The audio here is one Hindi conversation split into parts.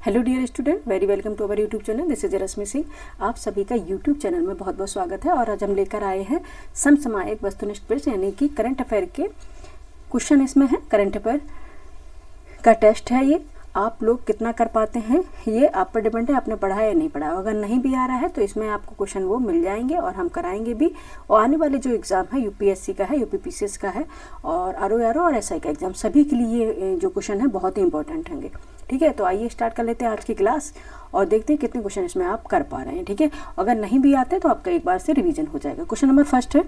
Hello dear student, very welcome to our YouTube channel. This is Rashmi Singh. आप सभी का यूट्यूब चैनल में बहुत बहुत स्वागत है। और आज हम लेकर आए हैं समसामयिक वस्तुनिष्ठ प्रश्न यानी कि करंट अफेयर के क्वेश्चन इसमें है। करंट अफेयर का टेस्ट है ये। आप लोग कितना कर पाते हैं ये आप पर डिपेंड है, आपने पढ़ा है या नहीं पढ़ा। अगर नहीं भी आ रहा है तो इसमें आपको क्वेश्चन वो मिल जाएंगे और हम कराएंगे भी। और आने वाले जो एग्ज़ाम है यूपीएससी का है, यूपीपीसीएस का है और आरओ और एसआई का एग्ज़ाम, सभी के लिए जो क्वेश्चन है बहुत ही इंपॉर्टेंट होंगे। ठीक है, तो आइए स्टार्ट कर लेते हैं आज की क्लास और देखते हैं कितने क्वेश्चन इसमें आप कर पा रहे हैं। ठीक है, अगर नहीं भी आते तो आपका एक बार से रिवीजन हो जाएगा। क्वेश्चन नंबर फर्स्ट है,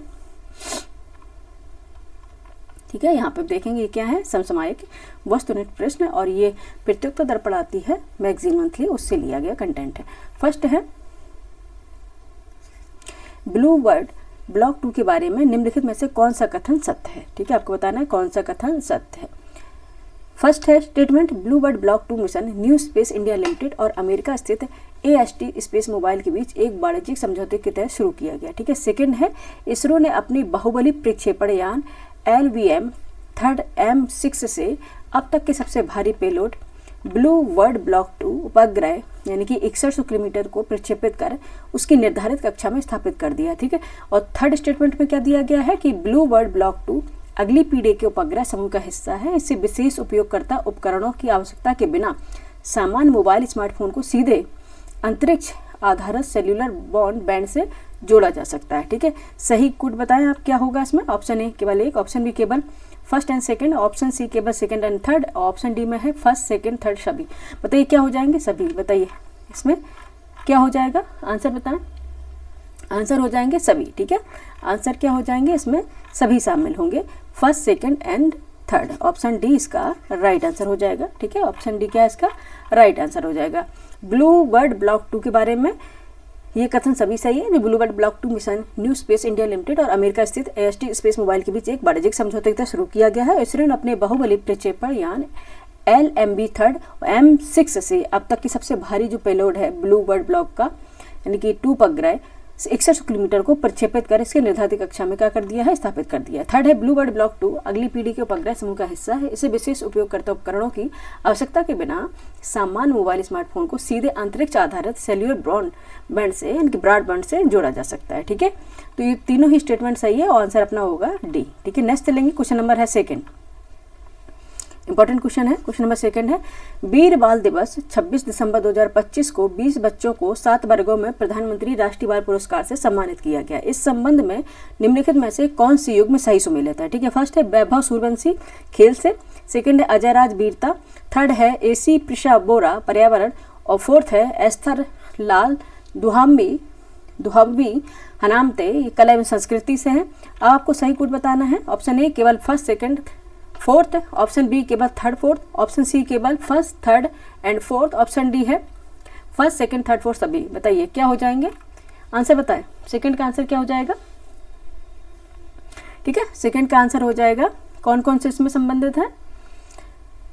ठीक है, यहाँ पे देखेंगे क्या है, समसामयिक वस्तुनिष्ठ प्रश्न और ये प्रतियोगिता दर्पण आती है मैगजीन मंथली, उससे लिया गया कंटेंट है। फर्स्ट है, ब्लू वर्ड ब्लॉक 2 के बारे में निम्नलिखित में से कौन सा कथन सत्य है। ठीक है, आपको बताना है कौन सा कथन सत्य है। फर्स्ट है statement, Blue World block 2 mission new space India limited और अमेरिका स्थित AST स्पेस मोबाइल के बीच एक वाणिज्यिक समझौते के तहत शुरू किया गया। ठीक है। सेकंड है, इसरो ने अपनी बाहुबली प्रक्षेपण यान LVM 3rd M6 से अब तक के सबसे भारी पेलोड ब्लू वर्ड ब्लॉक 2 उपग्रह यानी कि 6100 किलोमीटर को प्रक्षेपित कर उसकी निर्धारित कक्षा में स्थापित कर दिया। ठीक है। और थर्ड स्टेटमेंट में क्या दिया गया है कि ब्लू वर्ड ब्लॉक 2 अगली पीढ़ी के उपग्रह समूह का हिस्सा है। इससे विशेष उपयोगकर्ता उपकरणों की आवश्यकता के बिना सामान्य मोबाइल स्मार्टफोन को सीधे अंतरिक्ष आधारित सेल्यूलर बैंड से जोड़ा जा सकता है। ठीक है, सही कोड बताएं आप क्या होगा इसमें। ऑप्शन ए केवल एक, ऑप्शन बी केवल first and second, option C केवल second and third, option D में है फर्स्ट सेकंड थर्ड सभी। बताइए क्या हो जाएंगे सभी, बताइए इसमें क्या हो जाएगा, आंसर बताएं। आंसर हो जाएंगे सभी। ठीक है, आंसर क्या हो जाएंगे, इसमें सभी शामिल होंगे, first second and third. Option D इसका राइट आंसर हो जाएगा। ठीक है, ऑप्शन डी क्या है इसका राइट आंसर हो जाएगा। ब्लू वर्ड ब्लॉक 2 के बारे में ये कथन सभी सही है। जो Blue World block 2 mission new space India limited और अमेरिका स्थित AST स्पेस मोबाइल के बीच एक वाणिज्यिक समझौते के तहत शुरू किया गया है। इसरो ने अपने बाहुबली प्रक्षेपण यान LMB 3rd M6 से अब तक की सबसे भारी जो पेलोड है ब्लू वर्ड ब्लॉक का यानी कि 2 उपग्रह 6100 किलोमीटर को प्रक्षेपित कर इसके निर्धारित कक्षा में क्या कर दिया है, स्थापित कर दिया है। थर्ड है, ब्लू वर्ड ब्लॉक 2 अगली पीढ़ी के उपग्रह समूह का हिस्सा है। इसे विशेष उपयोगकर्ता उपकरणों की आवश्यकता के बिना सामान्य मोबाइल स्मार्टफोन को सीधे अंतरिक्ष आधारित सेल्यूलर ब्रॉडबैंड से यानी कि ब्रॉडबैंड से जोड़ा जा सकता है। ठीक है, तो ये तीनों ही स्टेटमेंट सही है और आंसर अपना होगा डी। ठीक है, नेक्स्ट चलेंगे, क्वेश्चन नंबर है सेकेंड, इंपॉर्टेंट क्वेश्चन है। क्वेश्चन नंबर सेकंड है, वीर बाल दिवस 26 दिसंबर 2025 को 20 बच्चों को 7 वर्गों में प्रधानमंत्री राष्ट्रीय बाल पुरस्कार से सम्मानित किया गया। इस संबंध में निम्नलिखित में से कौन सी युग में सही सुमेलित है। ठीक है, फर्स्ट है वैभव सूर्यवंशी खेल से, सेकंड है अजय राज वीरता, थर्ड है AC प्रिशा बोरा पर्यावरण और फोर्थ है एस्थर लाल दुहाम्बी हनामते ये कला एवं संस्कृति से है। अब आपको सही कोड बताना है। ऑप्शन ए केवल first second fourth, option B केवल थर्ड फोर्थ, ऑप्शन सी केवल first third and fourth, option D है फर्स्ट सेकंड थर्ड फोर्थ सभी। बताइए क्या हो जाएंगे, आंसर बताएं। सेकंड का आंसर क्या हो जाएगा। ठीक है, सेकंड का आंसर हो जाएगा कौन कौन से इसमें संबंधित है,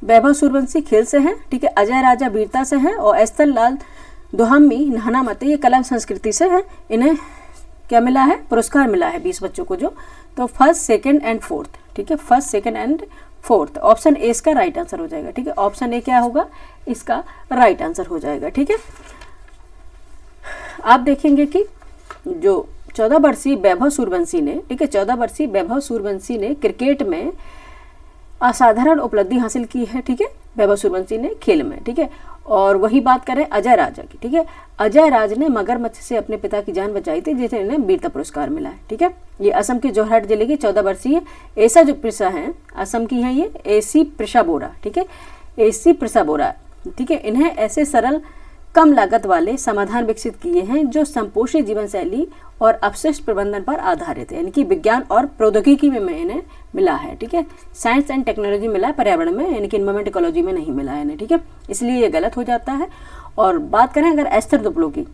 वैभव सूर्यवंशी खेल से है, ठीक है, अजय राजा वीरता से है और एस्थर लाल दुहाम्बी हनामते ये कला संस्कृति से है। इन्हें क्या मिला है, पुरस्कार मिला है 20 बच्चों को जो, तो फर्स्ट सेकंड एंड फोर्थ। ठीक है, first second and fourth, option A इसका राइट आंसर हो जाएगा। ठीक है, ऑप्शन ए क्या होगा, इसका राइट आंसर हो जाएगा। ठीक है, आप देखेंगे कि जो 14 वर्षीय वैभव सूर्यवंशी ने, ठीक है, 14 वर्षीय वैभव सूर्यवंशी ने क्रिकेट में असाधारण उपलब्धि हासिल की है। ठीक है, वैभव सूर्यवंशी ने खेल में। ठीक है, और वही बात करें अजय राजा की। ठीक है, अजय राज ने मगरमच्छ से अपने पिता की जान बचाई थी जिसे इन्हें वीरता पुरस्कार मिला है। ठीक है, ये असम के जोरहाट जिले की 14 वर्षीय ऐसा जो प्रिसा है, असम की है ये AC प्रिशा बोरा। ठीक है, AC प्रिशा बोरा। ठीक है, इन्हें ऐसे सरल कम लागत वाले समाधान विकसित किए हैं जो संपोषी जीवन शैली और अपशिष्ट प्रबंधन पर आधारित है, यानी कि विज्ञान और प्रौद्योगिकी में इन्हें मिला है। ठीक है, साइंस एंड टेक्नोलॉजी मिला है, पर्यावरण में यानी कि एनवायरमेंट इकोलॉजी में नहीं मिला है इन्हें। ठीक है, इसलिए ये गलत हो जाता है। और बात करें अगर एस्थर दुप्लो की,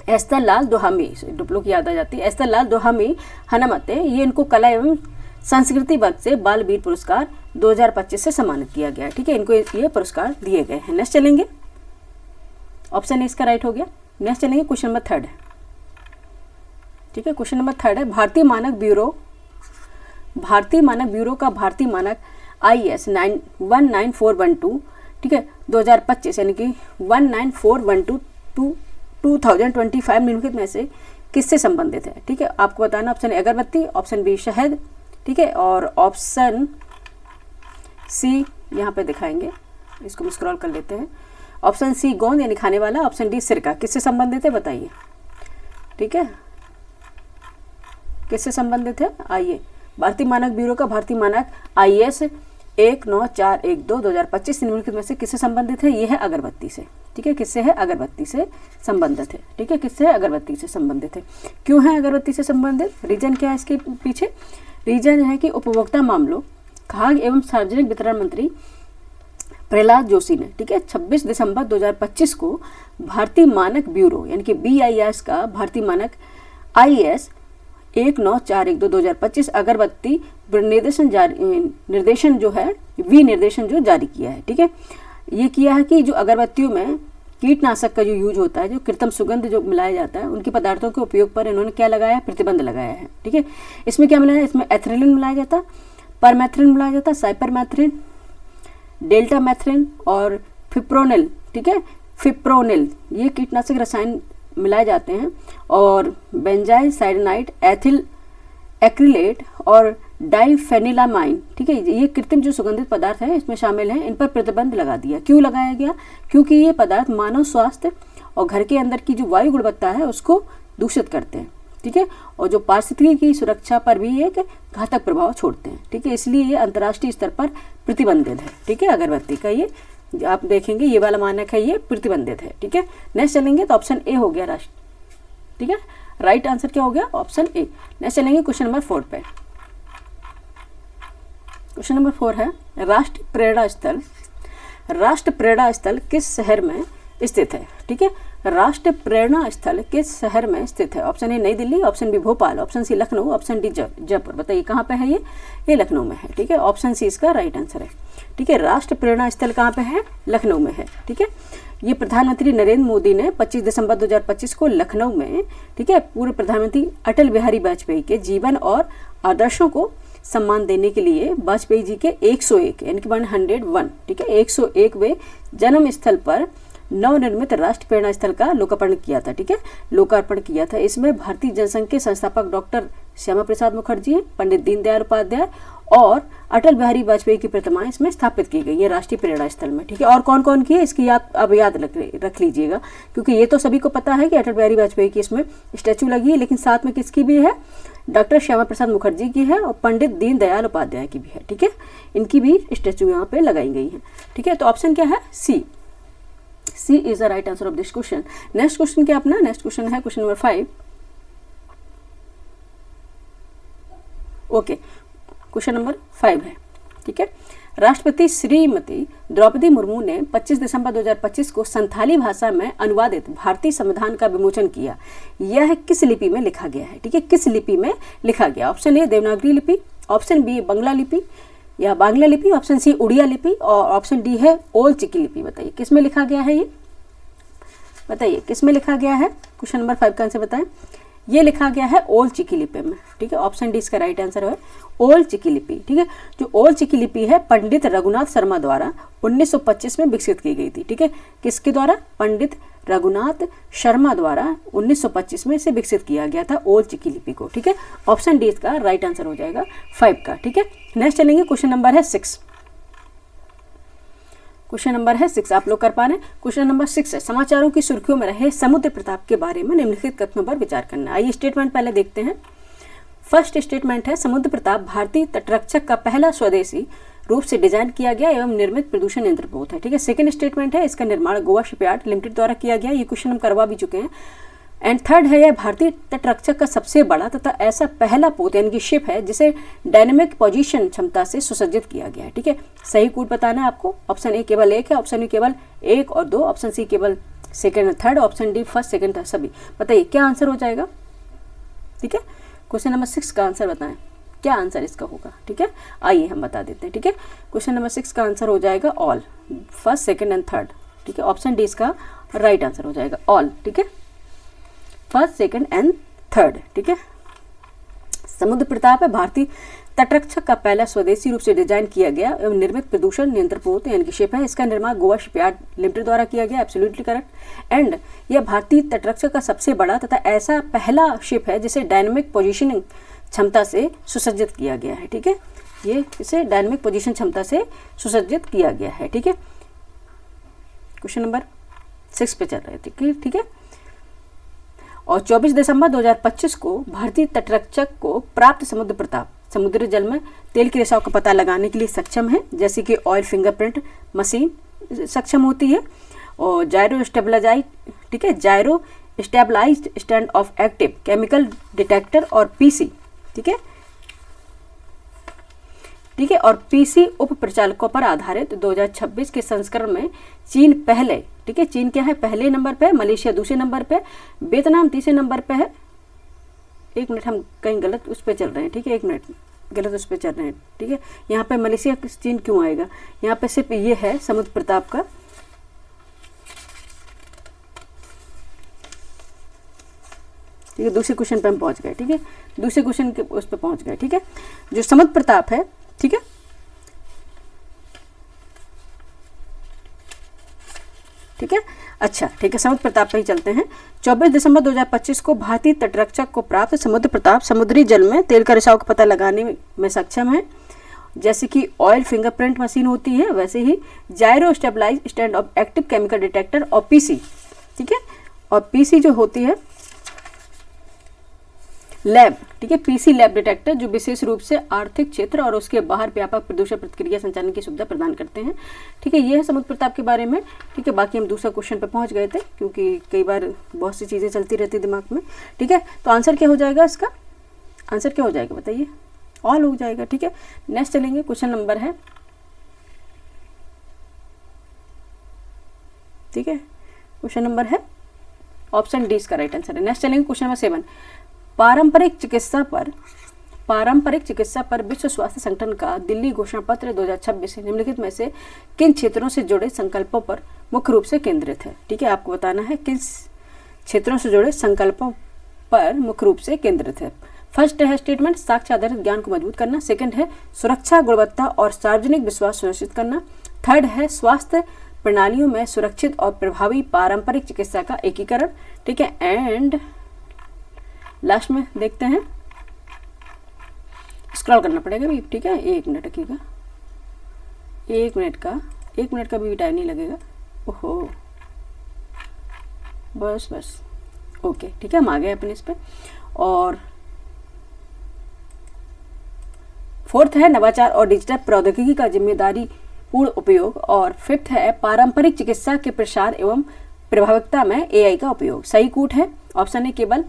एस्थर लाल दुहाम्बी, दुप्लो की याद आ जाती है, एस्थर लाल दुहाम्बी हनामते, ये इनको कला एवं संस्कृति वर्ग से बाल वीर पुरस्कार 2025 से सम्मानित किया गया है। ठीक है, इनको ये पुरस्कार दिए गए हैं। नेक्स्ट चलेंगे, ऑप्शन इसका राइट हो गया। नेक्स्ट चलेंगे, क्वेश्चन नंबर थर्ड है। ठीक है, क्वेश्चन नंबर थर्ड है, भारतीय मानक ब्यूरो का भारतीय मानक IS 199412 ठीक है। 2025 यानी कि 19412 2025 निम्नलिखित में से किससे संबंधित है, ठीक है। आपको बताना ऑप्शन ए अगरबत्ती, ऑप्शन बी शहद, ठीक है, और ऑप्शन सी यहाँ पे दिखाएंगे, इसको हम स्क्रॉल कर लेते हैं। ऑप्शन सी गोंद यानी खाने वाला, ऑप्शन डी सिरका। किससे संबंधित है बताइए, ठीक है, किससे संबंधित है। आइए, भारतीय मानक ब्यूरो का भारतीय मानक IS 19412 2025 निम्नलिखित में से किससे संबंधित है। यह है अगरबत्ती से, ठीक है, किससे है, अगरबत्ती से संबंधित है, ठीक है, किससे है, अगरबत्ती से संबंधित है। क्यों है अगरबत्ती से संबंधित, रीजन क्या है इसके पीछे। रीजन है कि उपभोक्ता मामलों, खाद्य एवं सार्वजनिक वितरण मंत्री प्रहलाद जोशी ने, ठीक है, 26 दिसंबर 2025 को भारतीय मानक ब्यूरो यानी कि BIS का भारतीय मानक IS 19412 2025 अगरबत्ती निर्देशन जो है, विनिर्देशन जो जारी किया है, ठीक है। ये किया है कि जो अगरबत्तियों में कीटनाशक का जो यूज होता है, जो कृत्रिम सुगंध जो मिलाया जाता है, उनके पदार्थों के उपयोग पर इन्होंने क्या लगाया है, प्रतिबंध लगाया है, ठीक है। इसमें क्या मिलाया है, इसमें एथिलीन मिलाया जाता है, परमेथ्रिन मिलाया जाता है, साइपरमेथ्रिन, डेल्टामेथ्रिन और फिप्रोनिल, ठीक है, फिप्रोनिल, ये कीटनाशक रसायन मिलाए जाते हैं। और बेंजाइल साइनाइड, एथिल एक्रिलेट और डाइफेनिलामाइन, ठीक है, ये कृत्रिम जो सुगंधित पदार्थ है इसमें शामिल हैं। इन पर प्रतिबंध लगा दिया। क्यों लगाया गया, क्योंकि ये पदार्थ मानव स्वास्थ्य और घर के अंदर की जो वायु गुणवत्ता है उसको दूषित करते हैं, ठीक है, और जो पारिस्थितिकी की सुरक्षा पर भी एक घातक प्रभाव छोड़ते हैं, ठीक है, इसलिए ये अंतर्राष्ट्रीय स्तर पर प्रतिबंधित है, ठीक है। अगरबत्ती का ये आप देखेंगे ये वाला मानक है, ये प्रतिबंधित है, ठीक है। नेक्स्ट चलेंगे तो ऑप्शन ए हो गया राष्ट्र, ठीक है, राइट आंसर क्या हो गया, ऑप्शन ए। नेक्स्ट चलेंगे क्वेश्चन नंबर 4 पे। क्वेश्चन नंबर 4 है राष्ट्रीय प्रेरणा स्थल किस शहर में स्थित है, ठीक है। राष्ट्रीय प्रेरणा स्थल किस शहर में स्थित है। Option A New Delhi, option B Bhopal, option C Lucknow, option D Jaipur. बताइए कहाँ पे है ये लखनऊ में है, ठीक है। ऑप्शन सी इसका राइट आंसर है, ठीक है। राष्ट्रीय प्रेरणा स्थल कहाँ पे है, लखनऊ में है, ठीक है। ये प्रधानमंत्री नरेंद्र मोदी ने 25 दिसंबर 2025 को लखनऊ में, ठीक है, पूर्व प्रधानमंत्री अटल बिहारी वाजपेयी के जीवन और आदर्शों को सम्मान देने के लिए वाजपेयी जी के 101 यानी कि 101, ठीक है, 101वें जन्म स्थल पर नवनिर्मित राष्ट्रीय प्रेरणा स्थल का लोकार्पण किया था, ठीक है, लोकार्पण किया था। इसमें भारतीय जनसंघ के संस्थापक डॉक्टर श्यामा प्रसाद मुखर्जी, पंडित दीनदयाल उपाध्याय और अटल बिहारी वाजपेयी की प्रतिमाएं इसमें स्थापित की गई है राष्ट्रीय प्रेरणा स्थल में, ठीक है। और कौन कौन की है इसकी आप अब याद रख लीजिएगा, क्योंकि ये तो सभी को पता है कि अटल बिहारी वाजपेयी की इसमें स्टैचू लगी है, लेकिन साथ में किसकी भी है, डॉक्टर श्यामा प्रसाद मुखर्जी की है और पंडित दीनदयाल उपाध्याय की भी है, ठीक है, इनकी भी स्टैचू यहाँ पे लगाई गई है, ठीक है। तो ऑप्शन क्या है, C is the right answer of this question. Next question क्या अपना, नेक्स्ट क्वेश्चन है question number 5। Okay, question number 5 है, ठीक है। राष्ट्रपति श्रीमती द्रौपदी मुर्मू ने 25 दिसंबर 2025 को संथाली भाषा में अनुवादित भारतीय संविधान का विमोचन किया। यह किस लिपि में लिखा गया है, ठीक है, किस लिपि में लिखा गया। ऑप्शन ए देवनागरी लिपि, ऑप्शन बी बंगला लिपि या बांग्ला लिपि, ऑप्शन सी उड़िया लिपि और ऑप्शन डी है ओल चिकी लिपि। बताइए किस में लिखा गया है ये, बताइए किस में लिखा गया है। क्वेश्चन नंबर 5 का आंसर बताएं। ये लिखा गया है ओल चिकी लिपि में, ठीक है, ऑप्शन डी इसका राइट आंसर है ओल चिकी लिपि, ठीक है। जो ओल चिकी लिपि है पंडित रघुनाथ शर्मा द्वारा 1925 में विकसित की गई थी, ठीक है, किसके द्वारा, पंडित रघुनाथ शर्मा द्वारा 1925 में इसे विकसित किया गया था ओल चिकी लिपि को, ठीक है। ऑप्शन डी इसका राइट आंसर हो जाएगा 5 का, ठीक है। नेक्स्ट चलेंगे, क्वेश्चन नंबर है 6। क्वेश्चन नंबर है 6, आप लोग कर पा रहे हैं। क्वेश्चन नंबर 6 है समाचारों की सुर्खियों में रहे समुद्र प्रताप के बारे में निम्नलिखित कथनों पर विचार करना। आइए स्टेटमेंट पहले देखते हैं। फर्स्ट स्टेटमेंट है समुद्र प्रताप भारतीय तटरक्षक का पहला स्वदेशी रूप से डिजाइन किया गया एवं निर्मित प्रदूषण यंत्र पोत है, ठीक है। सेकंड स्टेटमेंट है इसका निर्माण गोवा शिपयार्ड लिमिटेड द्वारा किया गया, ये क्वेश्चन हम करवा भी चुके हैं। एंड थर्ड है यह भारतीय तटरक्षक का सबसे बड़ा तथा ऐसा पहला पोत यानी कि शिप है जिसे डायनेमिक पोजीशन क्षमता से सुसज्जित किया गया है, ठीक है। सही कोड बताना है आपको। ऑप्शन ए केवल 1 है, ऑप्शन बी केवल 1 और 2, ऑप्शन सी केवल सेकंड और third, option D first second third सभी। बताइए क्या आंसर हो जाएगा, ठीक है। क्वेश्चन नंबर 6 का आंसर बताएं, क्या आंसर इसका होगा, ठीक है। आइए हम बता देते हैं, ठीक है। क्वेश्चन नंबर 6 का आंसर हो जाएगा all, first second and third, ठीक है। ऑप्शन डी इसका राइट आंसर हो जाएगा ऑल, ठीक है, फर्स्ट सेकंड एंड थर्ड, ठीक है। समुद्र प्रताप है भारतीय तटरक्षक का पहला स्वदेशी रूप से डिजाइन किया गया एवं निर्मित प्रदूषण नियंत्रण पोत यानी कि शिप है। इसका निर्माण गोवा शिपयार्ड लिमिटेड द्वारा किया गया। Absolutely correct. एंड यह भारतीय तटरक्षक का सबसे बड़ा तथा ऐसा पहला शिप है जिसे डायनेमिक पोजीशनिंग क्षमता से सुसज्जित किया गया है। ठीक है, ये इसे डायनेमिक पोजीशन क्षमता से सुसज्जित किया गया है। ठीक है, क्वेश्चन नंबर 6 पे चल रहे थे। ठीक है, और 24 दिसंबर 2025 को भारतीय तटरक्षक को प्राप्त समुद्र प्रताप समुद्री जल में तेल की रेखाओं का पता लगाने के लिए सक्षम है, जैसे कि ऑयल फिंगरप्रिंट मशीन सक्षम होती है और जायरो स्टेबलाइज, ठीक है, gyro stabilized stand off active chemical detector और पीसी, ठीक है, ठीक है, और पीसी उप प्रचालकों पर आधारित 2026 के संस्करण में चीन पहले, ठीक है, चीन क्या है, पहले नंबर पे, मलेशिया दूसरे नंबर पे, वियतनाम तीसरे नंबर पे है। एक मिनट, हम कहीं गलत उस पे चल रहे हैं। ठीक है, एक मिनट, गलत उस पे चल रहे हैं। ठीक है, यहाँ पे मलेशिया चीन क्यों आएगा, यहाँ पे सिर्फ ये है समुद्र प्रताप का। ठीक है, दूसरे क्वेश्चन पे हम पहुंच गए। ठीक है, दूसरे क्वेश्चन के उस पे पहुंच गए। ठीक है, जो समुद्र प्रताप है, ठीक है, ठीक है, अच्छा, ठीक है, समुद्र प्रताप पे ही चलते हैं। 24 दिसंबर 2025 को भारतीय तटरक्षक को प्राप्त समुद्र प्रताप समुद्री जल में तेल का रिसाव का पता लगाने में सक्षम है, जैसे कि ऑयल फिंगरप्रिंट मशीन होती है, वैसे ही gyro stabilize stand off active chemical detector और पीसी, ठीक है, और पीसी जो होती है लैब, ठीक है, पीसी लैब डिटेक्टर जो विशेष रूप से आर्थिक क्षेत्र और उसके बाहर व्यापक प्रदूषण प्रतिक्रिया संचालन की सुविधा प्रदान करते हैं। ठीक है, ये है समुद्र प्रताप के बारे में। ठीक है, बाकी हम दूसरा क्वेश्चन पे पहुंच गए थे क्योंकि कई बार बहुत सी चीज़ें चलती रहती दिमाग में। ठीक है, तो आंसर क्या हो जाएगा इसका, आंसर क्या हो जाएगा बताइए, ऑल हो जाएगा। ठीक है, नेक्स्ट चलेंगे, क्वेश्चन नंबर है, ठीक है, क्वेश्चन नंबर है ऑप्शन डी इसका राइट आंसर है। नेक्स्ट चलेंगे क्वेश्चन नंबर 7। पारंपरिक चिकित्सा पर विश्व स्वास्थ्य संगठन का दिल्ली घोषणा पत्र 2026 निम्नलिखित में से किन क्षेत्रों से जुड़े संकल्पों पर मुख्य रूप से केंद्रित है। ठीक है, आपको बताना है किस क्षेत्रों से जुड़े संकल्पों पर मुख्य रूप से केंद्रित है। फर्स्ट है स्टेटमेंट साक्ष्य आधारित ज्ञान को मजबूत करना। सेकंड है सुरक्षा, गुणवत्ता और सार्वजनिक विश्वास सुनिश्चित करना। थर्ड है स्वास्थ्य प्रणालियों में सुरक्षित और प्रभावी पारंपरिक चिकित्सा का एकीकरण। ठीक है, एंड लास्ट में देखते हैं, स्क्रॉल करना पड़ेगा भी। ठीक है, एक मिनट रखिएगा, एक मिनट का भी टाइम नहीं लगेगा। ओहो, बस ओके, ठीक है, हम आ गए अपने इस पे। और फोर्थ है नवाचार और डिजिटल प्रौद्योगिकी का जिम्मेदारी पूर्ण उपयोग। और फिफ्थ है पारंपरिक चिकित्सा के प्रसार एवं प्रभावकता में एआई का उपयोग। सही कूट है ऑप्शन ए केवल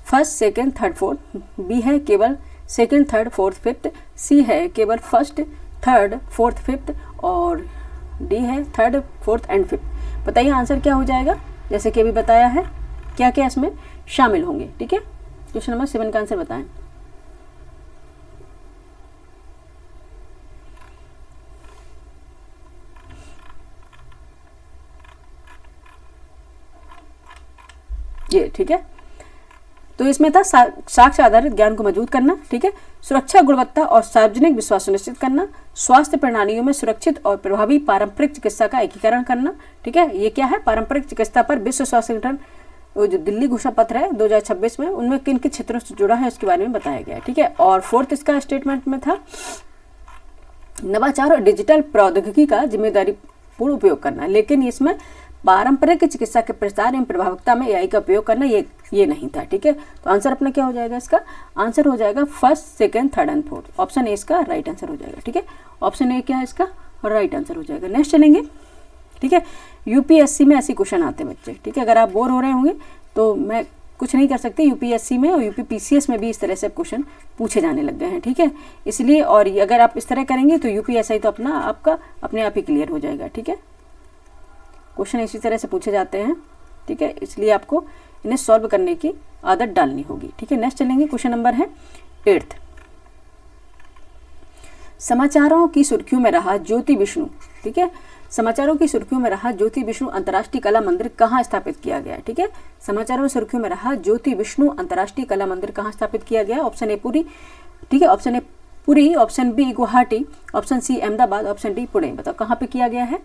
first, second, third, fourth. B है केवल second, third, fourth, fifth. C है केवल फर्स्ट, थर्ड, फोर्थ, फिफ्थ। और डी है थर्ड, फोर्थ एंड फिफ्थ। बताइए आंसर क्या हो जाएगा। जैसे कि अभी बताया है, क्या क्या इसमें शामिल होंगे। ठीक है, क्वेश्चन नंबर 7 का आंसर बताएं। ये ठीक है, तो इसमें था साक्ष्य आधारित ज्ञान को मजबूत करना। ठीक है, सुरक्षा, गुणवत्ता और सार्वजनिक विश्वास सुनिश्चित करना। स्वास्थ्य प्रणालियों में सुरक्षित और प्रभावी पारंपरिक चिकित्सा का एकीकरण करना। ठीक है, ये क्या है, पारंपरिक चिकित्सा पर विश्व स्वास्थ्य संगठन जो दिल्ली घोषणा पत्र है 2026 में, उनमें किन किन क्षेत्रों से जुड़ा है उसके बारे में बताया गया है। ठीक है, और फोर्थ इसका स्टेटमेंट में था नवाचार और डिजिटल प्रौद्योगिकी का जिम्मेदारी पूर्ण उपयोग करना। लेकिन इसमें पारंपरिक चिकित्सा के प्रसार एवं प्रभावकता में एआई का उपयोग करना ये नहीं था। ठीक है, तो आंसर अपना क्या हो जाएगा, इसका आंसर हो जाएगा first, second, third and fourth. Option A इसका राइट आंसर हो जाएगा। ठीक है, ऑप्शन ए क्या है इसका राइट आंसर हो जाएगा। नेक्स्ट चलेंगे। ठीक है, यूपीएससी में ऐसे क्वेश्चन आते हैं बच्चे। ठीक है, अगर आप बोर हो रहे होंगे तो मैं कुछ नहीं कर सकती, यूपीएससी में और यूपीपीसीएस में भी इस तरह से क्वेश्चन पूछे जाने लग गए हैं। ठीक है, इसलिए और अगर आप इस तरह करेंगे तो यूपीएससी तो आपका अपने आप ही क्लियर हो जाएगा। ठीक है, क्वेश्चन इसी तरह से पूछे जाते हैं। ठीक है, इसलिए आपको इन्हें सॉल्व करने की आदत डालनी होगी। ठीक है, नेक्स्ट चलेंगे। क्वेश्चन नंबर है 8। समाचारों की सुर्खियों में रहा ज्योति विष्णु। ठीक है, समाचारों की सुर्खियों में रहा ज्योति विष्णु अंतर्राष्ट्रीय कला मंदिर कहाँ स्थापित किया गया है। ठीक है, समाचारों में सुर्खियों में रहा ज्योति विष्णु अंतर्राष्ट्रीय कला मंदिर कहाँ स्थापित किया गया। Option A Puri. ठीक है, option A Puri, option B Guwahati, option C Ahmedabad, option D Pune. बताओ कहाँ पे किया गया है?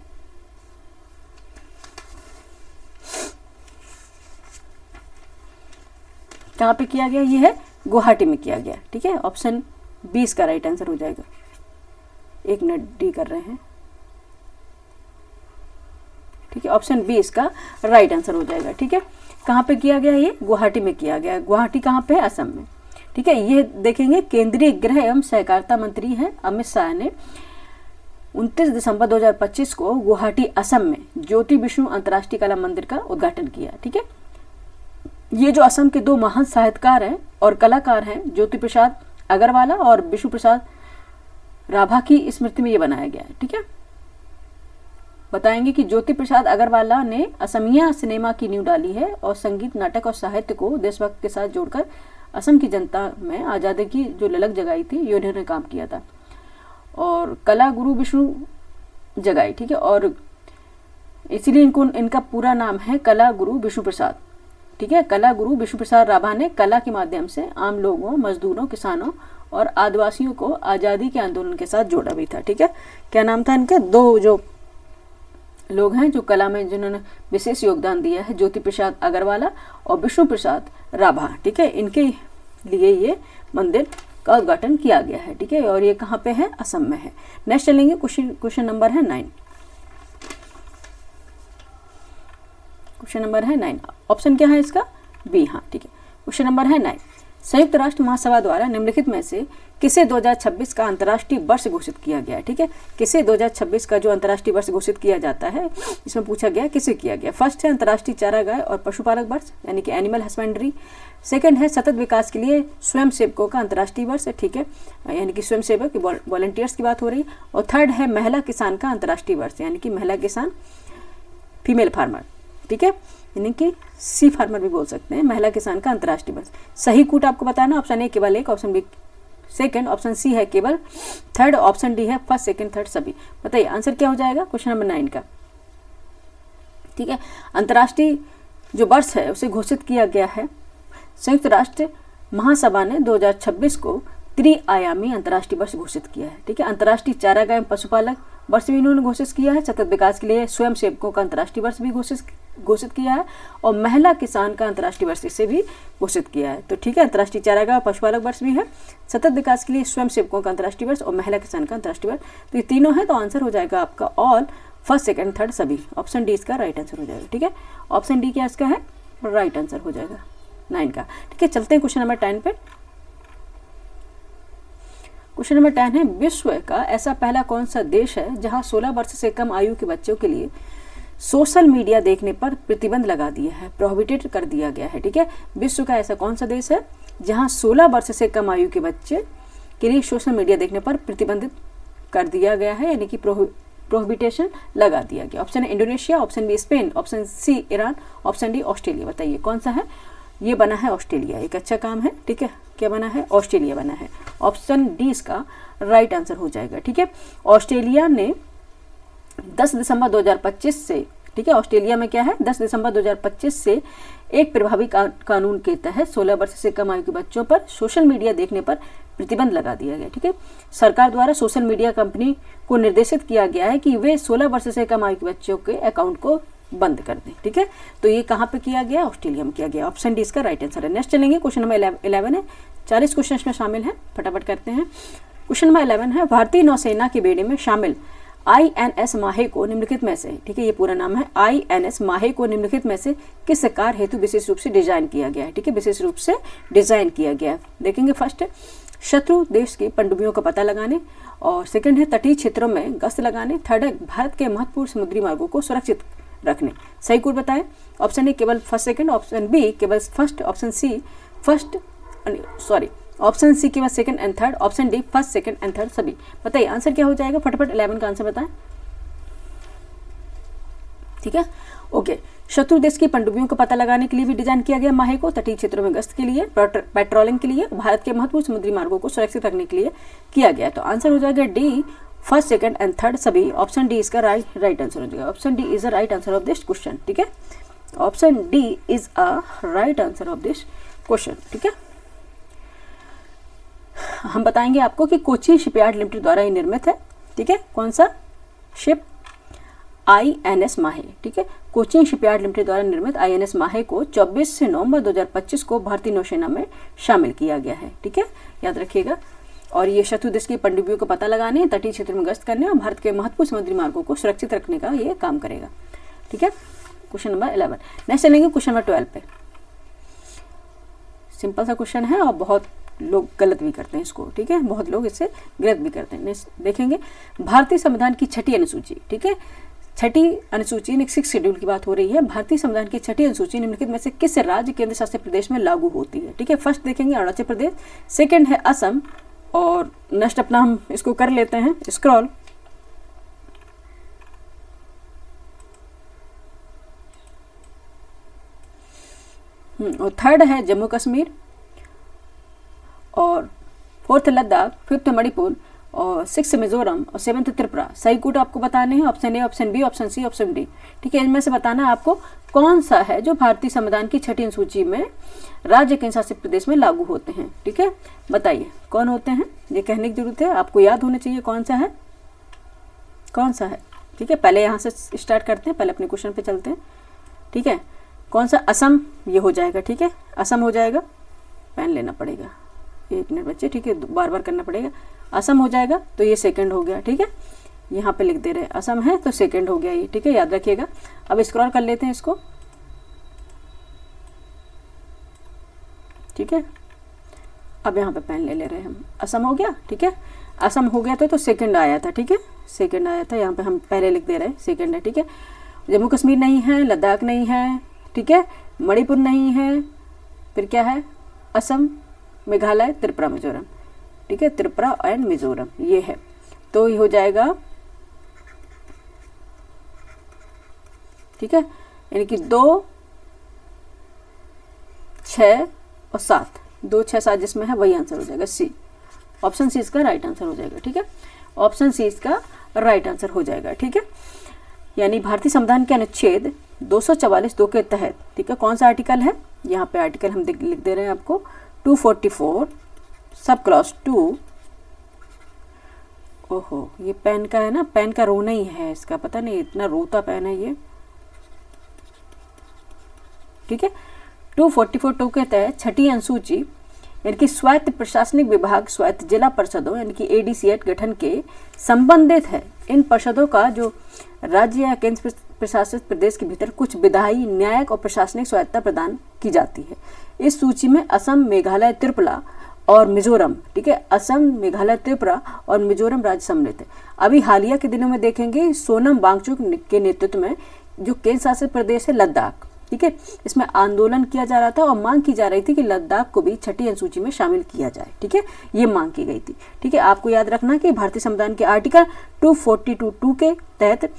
कहाँ पे किया गया? ये है गुवाहाटी में किया गया। ठीक है, ऑप्शन 20 का राइट आंसर हो जाएगा। एक मिनट, डी कर रहे हैं। ठीक है, ऑप्शन 20 का राइट आंसर हो जाएगा। ठीक है, कहाँ पे किया गया? ये गुवाहाटी में किया गया। गुवाहाटी कहाँ पे है? असम में। ठीक है, ये देखेंगे केंद्रीय गृह एवं सहकारिता मंत्री हैं अमित शाह ने 29 दिसंबर 2025 को गुवाहाटी असम में ज्योति विष्णु अंतर्राष्ट्रीय कला मंदिर का उद्घाटन किया। ठीक है, ये जो असम के दो महान साहित्यकार हैं और कलाकार हैं, ज्योति प्रसाद अग्रवाला और विष्णु प्रसाद राभा की स्मृति में ये बनाया गया है। ठीक है, बताएंगे कि ज्योति प्रसाद अग्रवाला ने असमिया सिनेमा की नींव डाली है और संगीत, नाटक और साहित्य को देशभक्त के साथ जोड़कर असम की जनता में आज़ादी की जो ललक जगाई थी, ये उन्होंने काम किया था। और कला गुरु विष्णु जगाई। ठीक है, और इसीलिए इनका पूरा नाम है कला गुरु विष्णु प्रसाद। ठीक है, कला गुरु विष्णु प्रसाद राभा ने कला के माध्यम से आम लोगों, मजदूरों, किसानों और आदिवासियों को आज़ादी के आंदोलन के साथ जोड़ा भी था। ठीक है, क्या नाम था इनके? दो जो लोग हैं जो कला में जिन्होंने विशेष योगदान दिया है, ज्योति प्रसाद अग्रवाला और विष्णु प्रसाद राभा। ठीक है, इनके लिए ये मंदिर का उद्घाटन किया गया है। ठीक है, और ये कहाँ पे है? असम में है। नेक्स्ट चलेंगे, क्वेश्चन नंबर है 9। क्वेश्चन नंबर है 9। ऑप्शन क्या है इसका? बी। हाँ, ठीक है, क्वेश्चन नंबर है 9। संयुक्त राष्ट्र महासभा द्वारा निम्नलिखित में से किसे 2026 का अंतर्राष्ट्रीय वर्ष घोषित किया गया है? ठीक है, किसे 2026 का जो अंतर्राष्ट्रीय वर्ष घोषित किया जाता है, इसमें पूछा गया किसे किया गया। फर्स्ट है अंतर्राष्ट्रीय चारागाह और पशुपालक वर्ष, यानी कि एनिमल हस्बेंड्री। सेकंड है सतत विकास के लिए स्वयं सेवकों का अंतर्राष्ट्रीय वर्ष। ठीक है, यानी कि स्वयं सेवक वॉलंटियर्स की बात हो रही है। और थर्ड है महिला किसान का अंतर्राष्ट्रीय वर्ष, यानी कि महिला किसान, फीमेल फार्मर। ठीक है, यानी कि सी फार्मर भी बोल सकते हैं, महिला किसान का अंतर्राष्ट्रीय वर्ष। सही कूट आपको बताना, ऑप्शन ए केवल एक, option B second, option C है केवल थर्ड, ऑप्शन डी है फर्स्ट, सेकंड, थर्ड सभी। बताइए आंसर क्या हो जाएगा क्वेश्चन नंबर 9 का। ठीक है, अंतर्राष्ट्रीय जो वर्ष है उसे घोषित किया गया है संयुक्त राष्ट्र महासभा ने 2026 को त्रिआयामी अंतर्राष्ट्रीय वर्ष घोषित किया है। ठीक है, अंतर्राष्ट्रीय चारागाह पशुपालक वर्ष भी इन्होंने घोषित किया है। सतत विकास के लिए स्वयं सेवकों का अंतर्राष्ट्रीय वर्ष भी घोषित किया है और महिला किसान का अंतर्राष्ट्रीय वर्ष इसे भी घोषित किया है। तो ठीक है, अंतर्राष्ट्रीय चारागाह पशुपालक वर्ष भी है, सतत विकास के लिए स्वयं सेवकों का अंतर्राष्ट्रीय वर्ष और महिला किसान का अंतर्राष्ट्रीय वर्ष। तो ये तीनों है, तो आंसर हो जाएगा आपका ऑल, फर्स्ट, सेकंड, थर्ड सभी। ऑप्शन डी इसका राइट आंसर हो जाएगा। ठीक है, ऑप्शन डी क्या इसका है? राइट आंसर हो जाएगा 9 का। ठीक है, चलते हैं क्वेश्चन नंबर 10 पे। क्वेश्चन नंबर 10 है, विश्व का ऐसा पहला कौन सा देश है जहां 16 वर्ष से कम आयु के बच्चों के लिए सोशल मीडिया देखने पर प्रतिबंध लगा दिया है, प्रोहिबिटेड कर दिया गया है। ठीक है, विश्व का ऐसा कौन सा देश है जहां 16 वर्ष से कम आयु के बच्चे के लिए सोशल मीडिया देखने पर प्रतिबंधित कर दिया गया है, यानी कि प्रोहिबिटेशन लगा दिया गया। ऑप्शन है Indonesia, option B Spain, option C Iran, option D Australia. बताइए कौन सा है? ये बना है ऑस्ट्रेलिया। एक अच्छा काम है। ठीक है, क्या बना है? ऑस्ट्रेलिया बना है। ऑप्शन डी इसका राइट आंसर हो जाएगा। ठीक है, ऑस्ट्रेलिया ने 10 दिसंबर 2025 से, ठीक है, ऑस्ट्रेलिया में क्या है, 10 दिसंबर 2025 से एक प्रभावी कानून के तहत 16 वर्ष से कम आयु के बच्चों पर सोशल मीडिया देखने पर प्रतिबंध लगा दिया गया। ठीक है, सरकार द्वारा सोशल मीडिया कंपनी को निर्देशित किया गया है कि वे 16 वर्ष से कम आयु के बच्चों के अकाउंट को बंद कर दें। ठीक है, तो ये कहाँ पे किया गया? ऑस्ट्रेलिया में किया गया। ऑप्शन डी इसका राइट आंसर है। नेक्स्ट चलेंगे, क्वेश्चन नंबर 11 है, 40 क्वेश्चन में शामिल है, फटाफट करते हैं। क्वेश्चन नंबर 11 है, भारतीय नौसेना के बेड़े में शामिल INS माहे को निम्नलिखित में से, ठीक है, ये पूरा नाम है, INS माहे को निम्नलिखित में से किस कार्य हेतु विशेष रूप से डिजाइन किया गया है? ठीक है, विशेष रूप से डिजाइन किया गया है। देखेंगे, फर्स्ट शत्रु देश की पनडुब्बियों का पता लगाने, और सेकंड है तटीय क्षेत्रों में गश्त लगाने, थर्ड है भारत के महत्वपूर्ण समुद्री मार्गों को सुरक्षित रखने। सही कोड बताएं। ऑप्शन ए केवल फर्स्ट सेकंड, ऑप्शन बी केवल first, option C option C केवल second and third, option D first, second and third सभी। बताइए आंसर क्या हो जाएगा? फटाफट 11 का आंसर बताएं। ठीक है, ओके। शत्रु देश की पनडुब्बियों का पता लगाने के लिए भी डिजाइन किया गया माहे को, तटीय क्षेत्रों में गश्त के लिए, पेट्रोलिंग के लिए, भारत के महत्वपूर्ण समुद्री मार्गों को सुरक्षित रखने के लिए किया गया। तो आंसर हो जाएगा D, first, second and third सभी। ऑप्शन डी इसका राइट आंसर हो जाएगा। Option D is the right answer of this question. ठीक है, option D is a right answer of this question. ठीक है, हम बताएंगे आपको कि कोची शिपयार्ड लिमिटेड द्वारा ये निर्मित है, ठीक है। कौन सा शिप? INS माहे, ठीक है। कोचिन शिपयार्ड लिमिटेड द्वारा निर्मित INS माहे को 24 नवंबर 2025 को भारतीय नौसेना में शामिल किया गया है, ठीक है, याद रखिएगा। और ये शत्रु देश की पनडुब्बियों का पता लगाने, तटीय क्षेत्र में गश्त करने और भारत के महत्वपूर्ण समुद्री मार्गों को सुरक्षित रखने का ये काम करेगा, ठीक है। Question number 11। नेक्स्ट चलेंगे क्वेश्चन नंबर 12 पे। सिंपल सा क्वेश्चन है और बहुत लोग गलत भी करते हैं इसको, ठीक है, बहुत लोग इससे गलत भी करते हैं। नेक्स्ट देखेंगे भारतीय संविधान की छठी अनुसूची, ठीक है। छठी अनुसूची यानी 6 शेड्यूल की बात हो रही है। भारतीय संविधान की छठी अनुसूची निम्नलिखित में से किस राज्य केंद्र शासित प्रदेश में लागू होती है, ठीक है। फर्स्ट देखेंगे अरुणाचल प्रदेश, सेकंड है असम, और नेक्स्ट अपना हम इसको कर लेते हैं स्क्रॉल। और थर्ड है जम्मू कश्मीर, और फोर्थ लद्दाख, फिफ्थ मणिपुर, और सिक्स मिजोरम, और सेवंथ त्रिपुरा। सही कोड आपको बताने हैं, option A, option B, option C, option D, ठीक है। इनमें से बताना है आपको कौन सा है जो भारतीय संविधान की छठी अनुसूची में राज्य केंद्र शासित प्रदेश में लागू होते हैं, ठीक है। बताइए कौन होते हैं, ये कहने की जरूरत है, आपको याद होना चाहिए कौन सा है, कौन सा है, ठीक है। पहले यहाँ से स्टार्ट करते हैं, पहले अपने क्वेश्चन पे चलते हैं, ठीक है। कौन सा? असम, ये हो जाएगा, ठीक है, असम हो जाएगा। पेन लेना पड़ेगा, 1 मिनट बच्चे, ठीक है, बार बार करना पड़ेगा। असम हो जाएगा, तो ये सेकंड हो गया, ठीक है। यहाँ पे लिख दे रहे हैं असम है तो सेकंड हो गया ये, ठीक है, याद रखिएगा। अब स्क्रॉल कर लेते हैं इसको, ठीक है। अब यहाँ पे पेन ले रहे हैं हम, असम हो गया, ठीक है। असम हो गया तो सेकंड आया था, ठीक है, सेकंड आया था। यहाँ पे हम पहले लिख दे रहे हैं सेकंड है, ठीक है। जम्मू कश्मीर नहीं है, लद्दाख नहीं है, ठीक है, मणिपुर नहीं है, फिर क्या है? असम, मेघालय, त्रिपुरा, मिजोरम, ठीक है, त्रिपुरा एंड मिजोरम ये है। तो ये हो जाएगा, ठीक है, यानी कि 2, 6 और 7, 2, 6, 7 जिसमें है वही आंसर हो जाएगा सी। ऑप्शन सी इसका राइट आंसर हो जाएगा, ठीक है। ऑप्शन सी इसका राइट आंसर हो जाएगा, ठीक है। यानी भारतीय संविधान के अनुच्छेद 244(2) के तहत, ठीक है, कौन सा आर्टिकल है? यहाँ पे आर्टिकल हम लिख दे रहे हैं आपको, 244 सब क्लॉज 2। ओहो, ये पेन का है ना, पेन का रोना ही है इसका, पता नहीं इतना रोता पेन है ये, ठीक है। 244(2) के तहत छठी अनुसूची यानी कि स्वायत्त प्रशासनिक विभाग स्वायत्त जिला परिषदों यानी कि ADCAT गठन के संबंधित है। इन परिषदों का जो राज्य या केंद्र प्रशासित प्रदेश के भीतर कुछ विधायी, न्यायिक और प्रशासनिक स्वायत्तता प्रदान की जाती है। इस सूची में असम, मेघालय, त्रिपुरा और मिजोरम, ठीक है, असम, मेघालय, त्रिपुरा और मिजोरम राज्य सम्मिलित है। अभी हालिया के दिनों में देखेंगे सोनम वांगचुक के नेतृत्व में जो केंद्र शासित प्रदेश है लद्दाख, ठीक है, इसमें आंदोलन किया जा रहा था और मांग की जा रही थी कि लद्दाख को भी छठी अनुसूची में शामिल किया जाए, ठीक है, ये मांग की गई थी, ठीक है। आपको याद रखना कि भारतीय संविधान के आर्टिकल 242(2) के तहत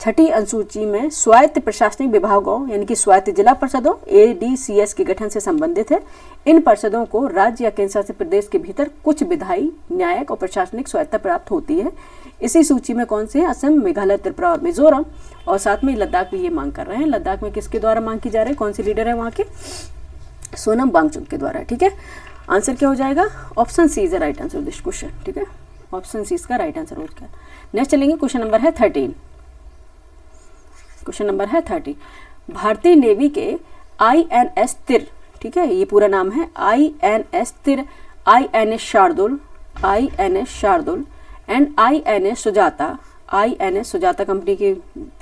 छठी अनुसूची में स्वायत्त प्रशासनिक विभागों यानी कि स्वायत्त जिला परिषदों ADCS के गठन से संबंधित है। इन परिषदों को राज्य या केंद्र शासित प्रदेश के भीतर कुछ विधायी, न्यायिक और प्रशासनिक स्वायत्तता प्राप्त होती है। इसी सूची में कौन से हैं? असम, मेघालय, त्रिपुरा और मिजोरम, और साथ में लद्दाख भी ये मांग कर रहे हैं। लद्दाख में किसके द्वारा मांग की जा रही है? कौन सी लीडर है वहाँ के? सोनम वांगचुक के द्वारा, ठीक है। आंसर क्या हो जाएगा? Option C is the right answer of this question, ठीक है, ऑप्शन सी इसका राइट आंसर हो गया। नेक्स्ट चलेंगे, क्वेश्चन नंबर है 13। क्वेश्चन नंबर है 30। भारतीय नेवी के INS तिर, ठीक है, ये पूरा नाम है INS तिर, INS Shardul, INS Shardul and INS Sujata, INS Sujata company की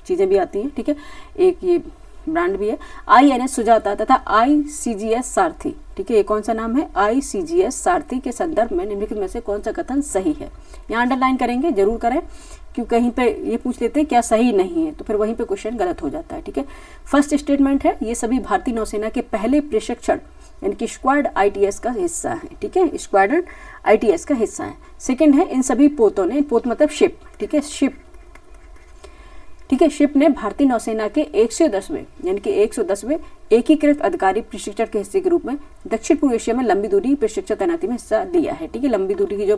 चीज़ें भी आती हैं, ठीक है, एक ये ब्रांड भी है, INS सुजाता तथा ICGS सारथी, ठीक है, ये कौन सा नाम है? ICGS सारथी के संदर्भ में निम्नलिखित में से कौन सा कथन सही है? यहाँ अंडरलाइन करेंगे, जरूर करें, क्यों कहीं पे ये पूछ लेते हैं क्या सही नहीं है, तो फिर वहीं पे क्वेश्चन गलत हो जाता है, ठीक है। फर्स्ट स्टेटमेंट है, ये सभी भारतीय नौसेना के पहले प्रशिक्षण यानी कि स्क्वाड ITS का हिस्सा है, ठीक है, स्क्वाड्रन ITS का हिस्सा है। सेकंड है, इन सभी पोतों ने, पोत मतलब शिप, ठीक है, शिप, ठीक है, शिप ने भारतीय नौसेना के 110वें यानी कि 110वें एकीकृत अधिकारी प्रशिक्षण के हिस्से के रूप में दक्षिण पूर्व एशिया में लंबी दूरी प्रशिक्षण तैनाती में हिस्सा लिया है, ठीक है, लंबी दूरी की जो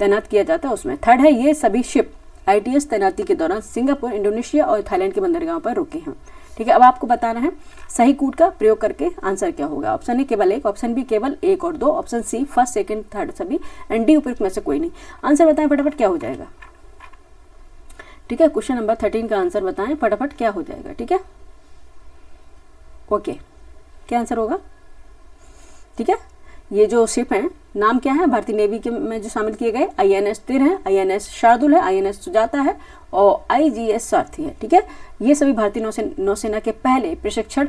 तैनात किया जाता है उसमें। थर्ड है, ये सभी शिप ITS तैनाती के दौरान सिंगापुर, इंडोनेशिया और थाईलैंड के बंदरगाहों पर रुके हैं, ठीक है, अब आपको बताना है सही कूट का प्रयोग करके आंसर क्या होगा। ऑप्शन ए केवल एक, ऑप्शन बी केवल एक और दो, option C first second third सभी, एंड डी उपयुक्त में से कोई नहीं। आंसर बताएं फटाफट क्या हो जाएगा। ठीक है, क्वेश्चन नंबर 13 का आंसर बताएं फटाफट क्या हो जाएगा। ठीक है, ओके, क्या आंसर होगा। ठीक है, ये जो शिप हैं नाम क्या है भारतीय नेवी के में जो शामिल किए गए, INS तिर है, INS शार्दुल है, INS सुजाता है और IGS सारथी है। ठीक है, ये सभी भारतीय नौसेना के पहले प्रशिक्षण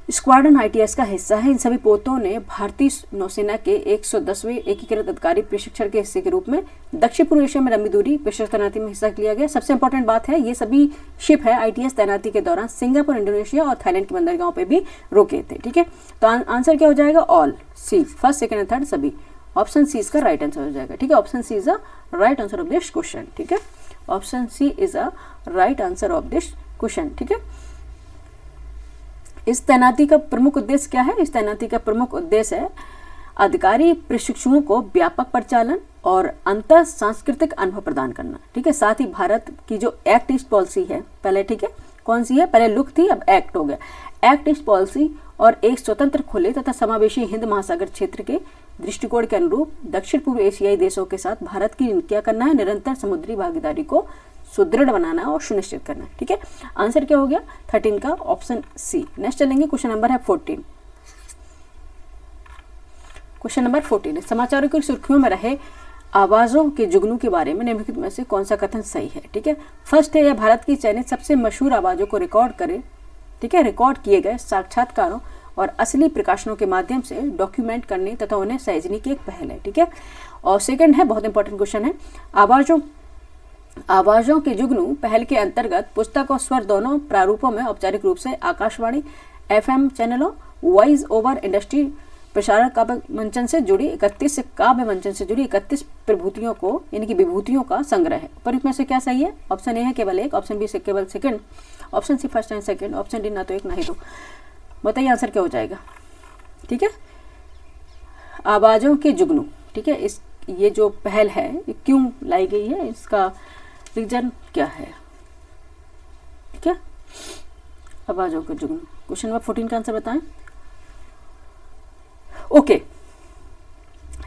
स्क्वाड्रन ITS का हिस्सा है। इन सभी पोतों ने भारतीय नौसेना के 110वें एकीकृत अधिकारी प्रशिक्षण के हिस्से के रूप में दक्षिण पूर्व एशिया में लंबी दूरी प्रशिक्षण तैनाती में हिस्सा लिया गया। सबसे इंपॉर्टेंट बात है, ये सभी शिप है ITS तैनाती के दौरान सिंगापुर, इंडोनेशिया और थाईलैंड के बंदरगाहों पे भी रोके थे। ठीक है, तो आंसर क्या हो जाएगा, all, C, first second and third सभी। ऑप्शन सी इसका राइट आंसर हो जाएगा। ठीक है, option C is a right answer of this question. ठीक है, option C is a right answer of this question. ठीक है, इस तैनाती का प्रमुख उद्देश्य क्या है। इस तैनाती का प्रमुख उद्देश्य है अधिकारी प्रशिक्षुओं को व्यापक परिचालन और अंतर सांस्कृतिक अनुभव प्रदान करना। ठीक है, साथ ही भारत की जो एक्ट ईस्ट पॉलिसी है पहले, ठीक है, कौन सी है, पहले लुक थी अब एक्ट हो गया। एक्ट ईस्ट पॉलिसी और एक स्वतंत्र खुले तथा समावेशी हिंद महासागर क्षेत्र के दृष्टिकोण के अनुरूप दक्षिण पूर्व एशियाई देशों के साथ भारत की क्या करना है, निरंतर समुद्री भागीदारी को सुदृढ़ बनाना और सुनिश्चित करना। ठीक है, आंसर क्या हो गया 13 का ऑप्शन सी। नेक्स्ट चलेंगे, क्वेश्चन नंबर है 14। क्वेश्चन नंबर 14 है, समाचारों की सुर्खियों में रहे आवाजों के जुगनू के बारे में निम्नलिखित में से कौन सा कथन सही है। ठीक है, फर्स्ट है, यह भारत की चयनित सबसे मशहूर आवाजों को रिकॉर्ड करे, ठीक है, रिकॉर्ड किए गए साक्षात्कारों और असली प्रकाशनों के माध्यम से डॉक्यूमेंट करने तथा उन्हें सहेजने की एक पहल है। ठीक है, और सेकंड है, बहुत इंपॉर्टेंट क्वेश्चन है, आवाजों के जुगनू पहल के अंतर्गत पुस्तक और स्वर दोनों प्रारूपों में औपचारिक रूप से आकाशवाणी FM चैनलों, वॉइस ओवर इंडस्ट्री प्रसारण काव्य मंचन से जुड़ी 31 प्रभूतियों को यानी कि विभूतियों का संग्रह है। पर इसमें से क्या सही है। ऑप्शन ए है केवल एक, ऑप्शन बी से केवल second, option C first and second, option D ना तो एक ना ही दो। बताइए आंसर क्या हो जाएगा। ठीक है, आवाजों के जुगनू, ठीक है, ये जो पहल है ये क्यों लाई गई है, इसका रीजन क्या है। ठीक है, आवाजों के जुगनू। क्वेश्चन नंबर 14 का आंसर बताएं। ओके,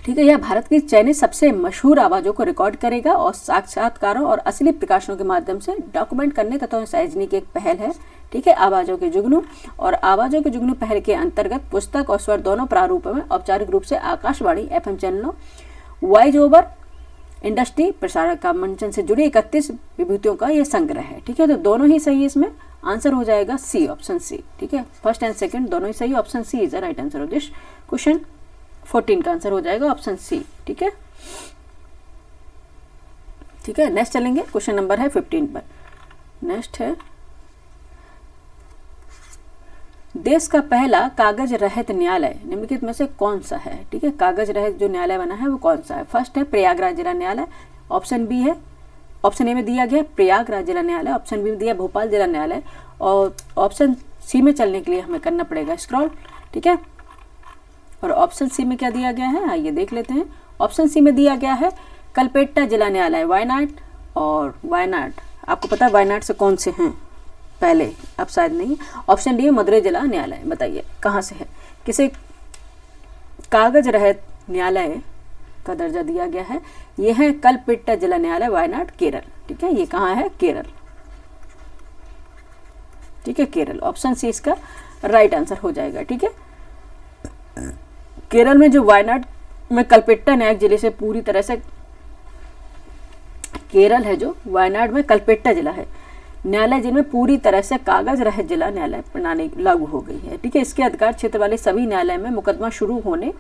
ठीक है, यह भारत की चयनित सबसे मशहूर आवाजों को रिकॉर्ड करेगा और साक्षात्कारों और असली प्रकाशनों के माध्यम से डॉक्यूमेंट करने तथा सहेजने की एक पहल है। ठीक है, आवाजों के जुगनू और आवाजों के जुगनू पहल के अंतर्गत पुस्तक और स्वर दोनों प्रारूपों में औपचारिक रूप से आकाशवाणी FM चैनलों, वॉइस ओवर इंडस्ट्री प्रसारण का मंचन से जुड़ी 31 विभूतियों का यह संग्रह है। ठीक है, तो दोनों ही सही है, इसमें आंसर हो जाएगा सी, ऑप्शन सी। ठीक है, फर्स्ट एंड सेकंड दोनों ही सही, option C is the right answer of this question. 14 का आंसर हो जाएगा ऑप्शन सी। ठीक है, ठीक है, नेक्स्ट चलेंगे, क्वेश्चन नंबर है 15 पर। नेक्स्ट है, देश का पहला कागज रहित न्यायालय निम्नलिखित में से कौन सा है। ठीक है, कागज रहित जो न्यायालय बना है वो कौन सा है। फर्स्ट है प्रयागराज जिला न्यायालय, ऑप्शन बी है, ऑप्शन ए में दिया गया प्रयागराज जिला न्यायालय, ऑप्शन बी में दिया भोपाल जिला न्यायालय और ऑप्शन सी में चलने के लिए हमें करना पड़ेगा स्क्रॉल। ठीक है, और ऑप्शन सी में क्या दिया गया है आइए देख लेते हैं। ऑप्शन सी में दिया गया है कलपेट्टा जिला न्यायालय वायनाड, और वायनाड आपको पता है वायनाड से कौन से हैं पहले, अब शायद नहीं। ऑप्शन डी मदुरै जिला न्यायालय, बताइए कहाँ से है, किसे कागज रहित न्यायालय का दर्जा दिया गया है। यह है कलपेट्टा जिला न्यायालय वायनाड, केरल। ठीक है, ये कहाँ है, केरल। ठीक है, केरल, ऑप्शन सी इसका राइट आंसर हो जाएगा। ठीक है, केरल में जो वायनाड में कलपेट्टा न्यायिक जिले से पूरी तरह से, केरल है जो वायनाड में कलपेट्टा जिला है न्यायालय जिनमें पूरी तरह से कागज रहित जिला न्यायालय प्रणाली लागू हो गई है। ठीक है, इसके अधिकार क्षेत्र वाले सभी न्यायालय में मुकदमा शुरू होने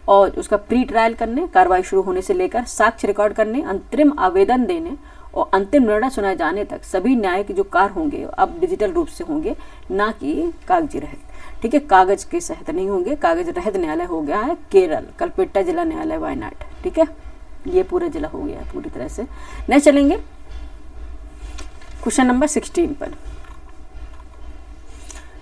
और उसका प्री ट्रायल करने, कार्रवाई शुरू होने से लेकर साक्ष्य रिकॉर्ड करने, अंतरिम आवेदन देने और अंतिम निर्णय सुनाए जाने तक सभी न्याय के जो कार्य होंगे अब डिजिटल रूप से होंगे, ना कि कागजी रहित। ठीक है, कागज के सहित नहीं होंगे, कागज रहित न्यायालय हो गया है केरल, कलपेट्टा जिला न्यायालय वायनाड। ठीक है, ये पूरा जिला हो गया पूरी तरह से। नेक्स्ट चलेंगे क्वेश्चन नंबर 16 पर।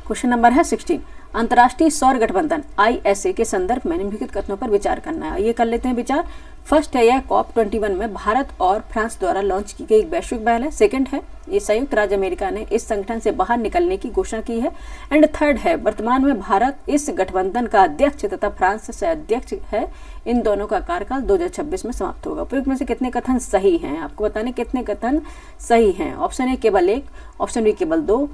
क्वेश्चन नंबर है 16, अंतर्राष्ट्रीय सौर गठबंधन ISA के संदर्भ में निम्नलिखित कथनों पर विचार करना है। ये कर लेते हैं विचार। फर्स्ट है, यह COP21 में भारत और फ्रांस द्वारा लॉन्च की गई एक वैश्विक पहल है। सेकंड है, ये संयुक्त राज्य अमेरिका ने इस संगठन से बाहर निकलने की घोषणा की है। एंड थर्ड है, वर्तमान में भारत इस गठबंधन का अध्यक्ष तथा फ्रांस से अध्यक्ष है। इन दोनों का कार्यकाल 2026 में समाप्त होगा। उपयुक्त में से कितने कथन सही हैं, आपको बताने कितने कथन सही हैं। ऑप्शन ए केवल 1, ऑप्शन बी केवल 2,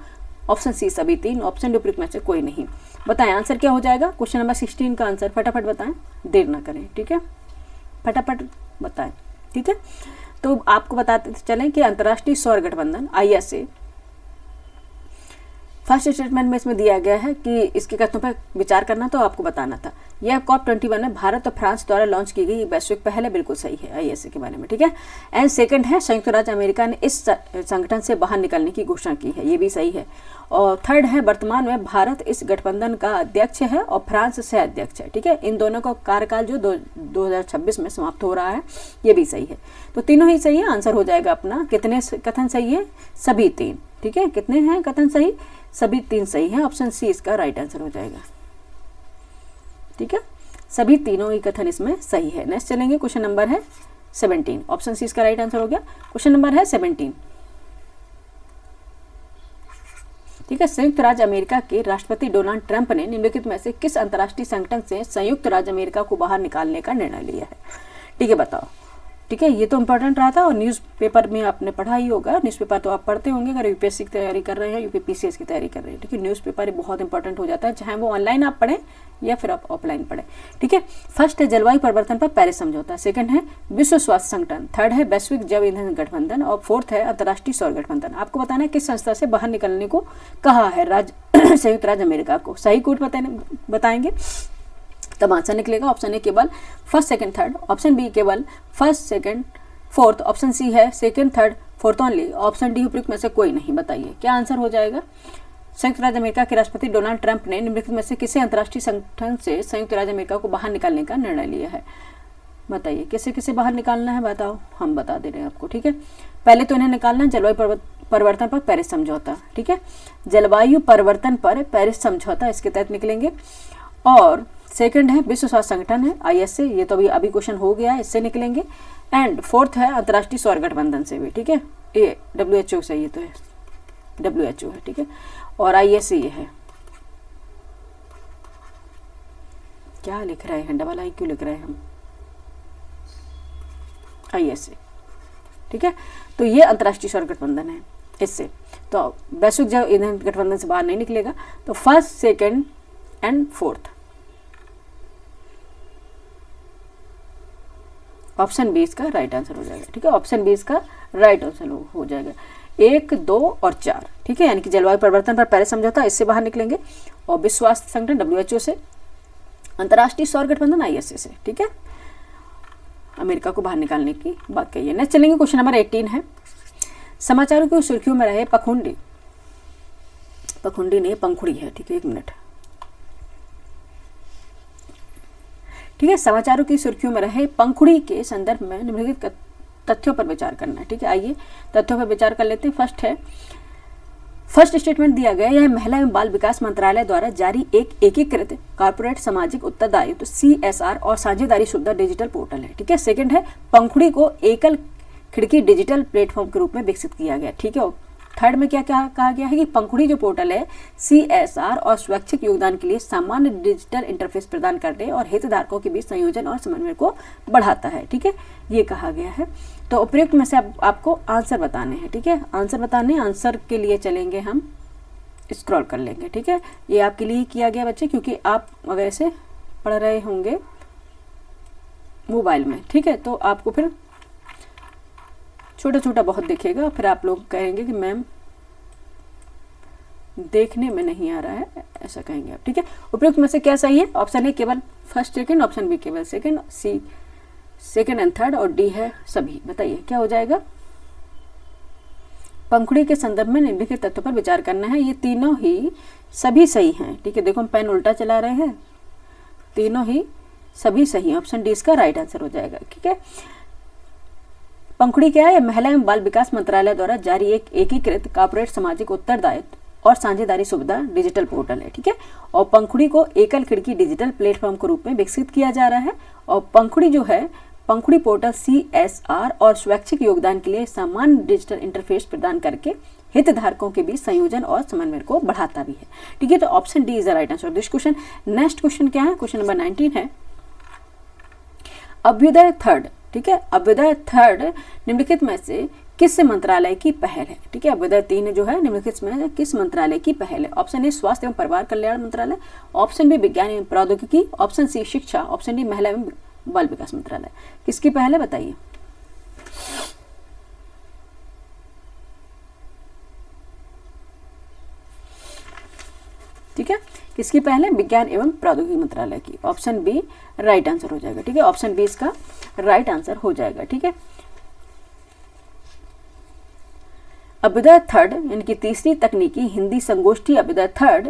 ऑप्शन सी सभी 3, ऑप्शन डी उपयुक्त में से कोई नहीं। बताएं आंसर क्या हो जाएगा। क्वेश्चन नंबर 16 का आंसर फटाफट बताएं, देर ना करें, ठीक है, फटाफट बताएं, ठीक है। तो आपको बताते चलें कि अंतर्राष्ट्रीय सौर गठबंधन ISA, फर्स्ट स्टेटमेंट में इसमें दिया गया है कि इसके कथनों पर विचार करना, तो आपको बताना था। यह COP21 में भारत और फ्रांस द्वारा लॉन्च की गई वैश्विक पहल है, बिल्कुल सही है ISA के बारे में, ठीक है। एंड सेकंड है, संयुक्त राज्य अमेरिका ने इस संगठन से बाहर निकलने की घोषणा की है, ये भी सही है। और थर्ड है, वर्तमान में भारत इस गठबंधन का अध्यक्ष है और फ्रांस से अध्यक्ष है, ठीक है। इन दोनों का कार्यकाल जो 2026 में समाप्त हो रहा है, ये भी सही है। तो तीनों ही सही है, आंसर हो जाएगा अपना। कितने कथन सही है, सभी 3, ठीक है। कितने हैं कथन सही, सभी 3 सही हैं। ऑप्शन सी इसका राइट आंसर हो जाएगा, ठीक है। सभी तीनों ही कथन इसमें सही है। नेक्स्ट चलेंगे, क्वेश्चन नंबर है 17, ऑप्शन सी इसका राइट आंसर हो गया। क्वेश्चन नंबर है 17, ठीक है। संयुक्त राज्य अमेरिका के राष्ट्रपति डोनाल्ड ट्रंप ने निम्नलिखित में से किस अंतर्राष्ट्रीय संगठन से संयुक्त राज्य अमेरिका को बाहर निकालने का निर्णय लिया है, ठीक है, बताओ, ठीक है। ये तो इंपॉर्टेंट रहा था और न्यूज़पेपर में आपने पढ़ा ही होगा। न्यूज़पेपर तो आप पढ़ते होंगे अगर UPSC की तैयारी कर रहे हैं, UPPCS की तैयारी कर रहे हैं, ठीक है। न्यूज़पेपर बहुत इंपॉर्टेंट हो जाता है, चाहे वो ऑनलाइन आप पढ़ें या फिर आप ऑफलाइन पढ़ें, ठीक है। फर्स्ट है जलवायु परिवर्तन पर पेरिस समझौता, सेकंड है विश्व स्वास्थ्य संगठन, थर्ड है वैश्विक जैव ईंधन गठबंधन और फोर्थ है अंतर्राष्ट्रीय सौर गठबंधन। आपको बताना है किस संस्था से बाहर निकलने को कहा है संयुक्त राज्य अमेरिका को। सही कोड बताएंगे तब आंसर निकलेगा। ऑप्शन ए केवल first second third, option B केवल first second fourth, option C है second third fourth only, option D उपयुक्त में से कोई नहीं। बताइए क्या आंसर हो जाएगा। संयुक्त राज्य अमेरिका के राष्ट्रपति डोनाल्ड ट्रंप ने निम्नलिखित में से किसी अंतर्राष्ट्रीय संगठन से संयुक्त राज्य अमेरिका को बाहर निकालने का निर्णय लिया है। बताइए किसे किसे बाहर निकालना है, बताओ, हम बता दे रहे हैं आपको, ठीक है। पहले तो इन्हें निकालना है जलवायु परिवर्तन पर पेरिस समझौता, ठीक है। जलवायु परिवर्तन पर पेरिस समझौता इसके तहत निकलेंगे। और सेकंड है विश्व स्वास्थ्य संगठन है ISA, ये तो अभी क्वेश्चन हो गया है, इससे निकलेंगे। एंड फोर्थ है अंतर्राष्ट्रीय सौर गठबंधन से भी, ठीक है। ये WHO से, ये तो है WHO है, ठीक है। और ISA ये है, क्या लिख रहे हैं, डबल आई क्यों लिख रहे हैं हम, ISA, ठीक है। तो ये अंतर्राष्ट्रीय सौर गठबंधन है, इससे तो वैश्विक जैव ईंधन गठबंधन से बाहर नहीं निकलेगा। तो first second and fourth, option B इसका राइट आंसर हो जाएगा, ठीक है। ऑप्शन बी इसका राइट आंसर हो जाएगा। 1, 2 और 4, ठीक है। यानी कि जलवायु परिवर्तन पर पेरिस समझौता, इससे बाहर निकलेंगे। और विश्व स्वास्थ्य संगठन WHO से, अंतर्राष्ट्रीय सौर गठबंधन ISA से, ठीक है। अमेरिका को बाहर निकालने की बात कही है। नेक्स्ट चलेंगे, क्वेश्चन नंबर 18 है। समाचारों की सुर्खियों में रहे पखुंडी नहीं पंखुड़ी है, ठीक है, 1 मिनट, ठीक है। समाचारों की सुर्खियों में रहे पंखुड़ी के संदर्भ में निम्नलिखित तथ्यों पर विचार करना है, ठीक है। आइए तथ्यों पर विचार कर लेते हैं। फर्स्ट है, फर्स्ट स्टेटमेंट दिया गया, यह महिला एवं बाल विकास मंत्रालय द्वारा जारी एक एकीकृत कॉर्पोरेट सामाजिक उत्तरदायित्व CSR और साझेदारी सुविधा डिजिटल पोर्टल है, ठीक है। सेकंड है, पंखुड़ी को एकल खिड़की डिजिटल प्लेटफॉर्म के रूप में विकसित किया गया, ठीक है। थर्ड में क्या कहा गया है कि पंखुड़ी जो पोर्टल है CSR और स्वैच्छिक योगदान के लिए सामान्य डिजिटल इंटरफेस प्रदान करने और हितधारकों के बीच संयोजन और समन्वय को बढ़ाता है, ठीक है, ये कहा गया है। तो उपयुक्त में से आपको आंसर बताने हैं, ठीक है। आंसर बताने, आंसर के लिए चलेंगे हम, स्क्रॉल कर लेंगे, ठीक है। ये आपके लिए किया गया बच्चे, क्योंकि आप अगर ऐसे पढ़ रहे होंगे मोबाइल में, ठीक है, तो आपको फिर छोटा छोटा बहुत दिखेगा, फिर आप लोग कहेंगे कि मैम देखने में नहीं आ रहा है, ऐसा कहेंगे आप, ठीक है। उपयुक्त में से क्या सही है। ऑप्शन ए केवल फर्स्ट सेकंड, ऑप्शन बी केवल second, C second and third और डी है सभी। बताइए क्या हो जाएगा। पंखुड़ी के संदर्भ में निम्नलिखित तथ्यों पर विचार करना है। ये तीनों ही सभी सही हैं, ठीक है। देखो हम पेन उल्टा चला रहे हैं, तीनों ही सभी सही हैं। ऑप्शन डी इसका राइट आंसर हो जाएगा, ठीक है। पंखुड़ी क्या है, महिला एवं बाल विकास मंत्रालय द्वारा जारी एक एकीकृत कॉर्पोरेट सामाजिक उत्तरदायित्व और साझेदारी सुविधा डिजिटल पोर्टल है, ठीक है। और पंखुड़ी को एकल खिड़की डिजिटल प्लेटफॉर्म के रूप में विकसित किया जा रहा है। और पंखुड़ी जो है, पंखुड़ी पोर्टल CSR और स्वैच्छिक योगदान के लिए सामान्य डिजिटल इंटरफेस प्रदान करके हितधारकों के बीच संयोजन और समन्वय को बढ़ाता भी है, ठीक है। तो option D is the right answer of this question. Next question क्या है, क्वेश्चन नंबर 19 है अभ्युदय थर्ड, ठीक है। अभ्युदय थर्ड निम्नलिखित में से किस मंत्रालय की पहल है, ठीक है। अभ्युदय 3 जो है निम्नलिखित में किस मंत्रालय की पहल है। ऑप्शन ए स्वास्थ्य एवं परिवार कल्याण मंत्रालय, ऑप्शन बी विज्ञान एवं प्रौद्योगिकी, ऑप्शन सी शिक्षा, ऑप्शन डी महिला एवं बाल विकास मंत्रालय। किसकी पहल है बताइए। ठीक है, किसकी पहल है, विज्ञान एवं प्रौद्योगिकी मंत्रालय की। ऑप्शन बी राइट आंसर हो जाएगा, ठीक है। ऑप्शन बी इसका राइट आंसर हो जाएगा, ठीक है। अभ्युदय थर्ड यानी कि तीसरी तकनीकी हिंदी संगोष्ठी अभ्युदय थर्ड,